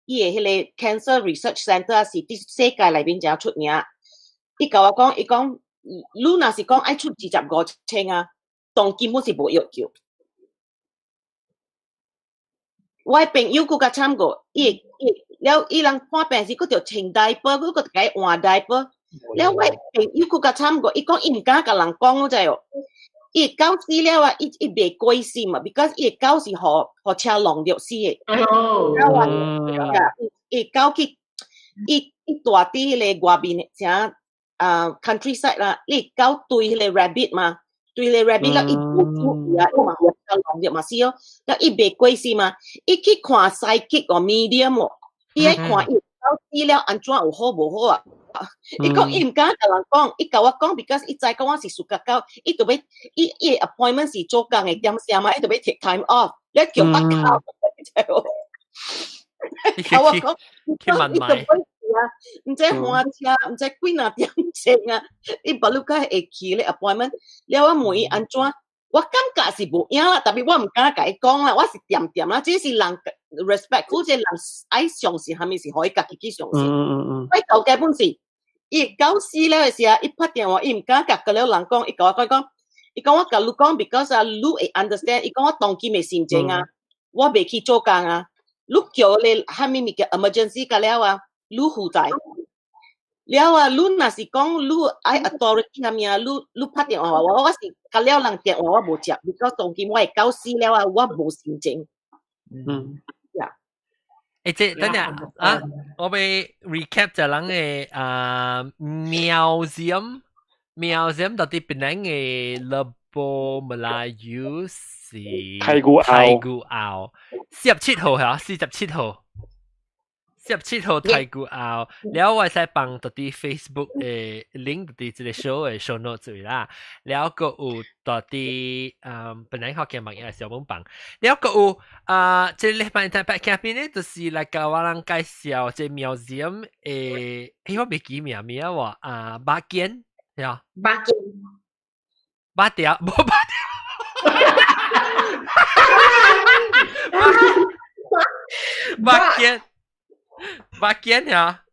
迄個 cancer research center 啊是啲世界裏邊真出名。伊甲我講，伊講，你若是講愛出25,000啊，當根本是無要求。我朋友佫甲參過，伊人看病時佫着穿diaper，佫甲伊換diaper。了我朋友佫甲參過，伊講伊毋敢甲人講，我知哦。伊狗死了啊，伊袂過身嘛 ，because 伊狗是互車撞着死嘅。伊狗去伊住佇迄個外邊正countryside 啦，伊狗對迄個 rabbit 嘛，對迄個 rabbit 啦，伊冇注意啊，伊嘛互車撞着嘛死哦。了伊袂過身嘛，伊去看 psychic 哦 medium 哦，伊愛看伊狗死了安怎有好無好啊？伊講伊毋敢甲人講，伊甲我講 ，because 伊知講我是屬狗，伊就要伊 appointment 是做工嘅點寫嘛，伊就要 take time off， 你叫北口，甲我講，去問買，唔知花車，唔知幾哪點鐘啊，伊把你個會去咧 appointment， 了我問伊安怎，我感覺是無影啦，特別我毋敢甲伊講啦，我是點啦，只是人 respectful， 即係人愛相信，係咪是可以家己去相信？我頭基本是。伊狗死了嘅時候，伊拍電話，伊唔敢甲嗰了人講，伊甲我講，伊講我甲你講 ，because 啊，你會 understand， 伊講我當機未心情啊，我未去做工啊，你叫你蝦米物件 emergency 甲了啊，你負責，了啊，你若是講你愛 authority 蝦米啊，你拍電話我是甲了人電話我無接 ，because 當機我係狗死了啊，我無心情。即等陣啊，我俾 recap 就人嘅Museum 到底邊嘅 Lebo Melayu 是太古坳47號係47號17號太古坳，แล้ว我使放到啲 Facebook 嘅 link 到啲即個 show 嘅 show notes 啦，แล้วก็有到啲本來學嘅物嘢小本放，แล้วก็有即係禮拜日白咖啡呢，就是嚟教我人介紹即係 museum 我未記名喎八件係啊，八條冇8條，八件呀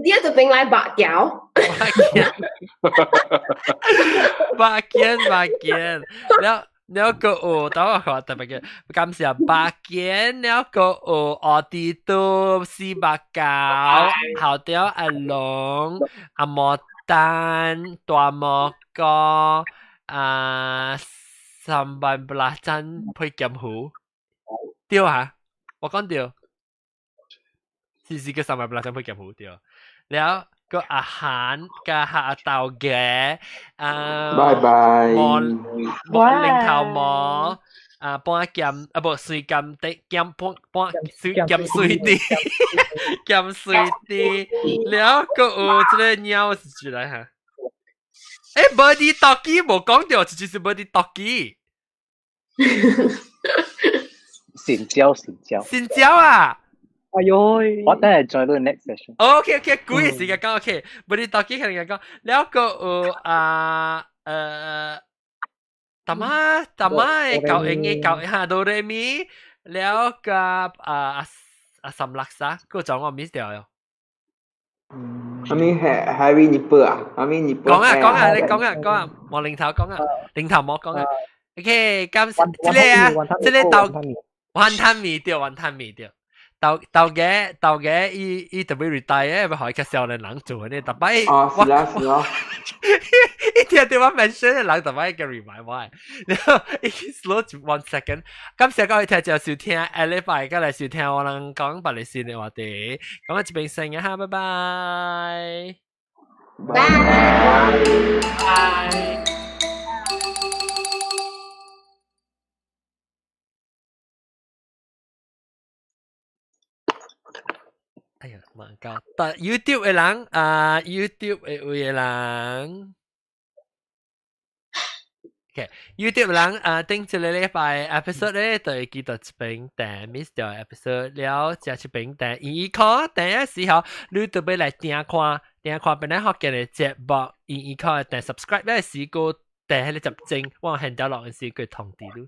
！dia tu peng lai bak tiao。八件，แล้ว了個有，等我看特別嘅，感謝百件，了個有我哋都四百九，後條阿龍、阿莫丹、大莫哥，318配劍湖，對啊，我講對，是個318配劍湖對，了。個อาหารกับหาเตาแก่บายบายหมอเล็งเท้าหมอป้อนแกมบ่ซุยแกมเตะแกมป้อนซุยแกมซุยตีแกมซุยตีแล้วก็這個鳥是幾來哈Birdie Doggy 冇講到就是 Birdie Doggy 善交啊哎呦，我等下 join 到 next session。OK，估嘅時間講 OK，不你到幾個人講，แล้วก็ตามาเก่าเองเก่าฮะโดเรมีแล้วกับสำลักซะก็จังว่ามิสเดียว阿咪Harry 你播啊？阿咪你播？講你講啊，冇零頭講啊，零頭冇講啊。OK，咁即係到雲吞麵掉。到嘅，伊特別 retire 要學個少年人做呢，特別是啦，一聽到我 mention 嘅人特別嘅 remind 我，然後伊 slow 1 second，感謝各位聽眾收聽，下禮拜再來收聽我哋講白利線嘅話題，講到這邊先啊，拜拜。哎呀，蠻高。但 YouTube 嘅人，YouTube 嘅位嘅人 ，OK，YouTube 嘅人頂一個禮拜 episode 咧，就會記得一邊訂 miss 掉 episode 了，就一邊訂2塊，訂嘅時候你特別來訂看本來學嘅節目2塊訂 subscribe 咧，試過訂喺你集正，我 handle 落嘅時佢通知你。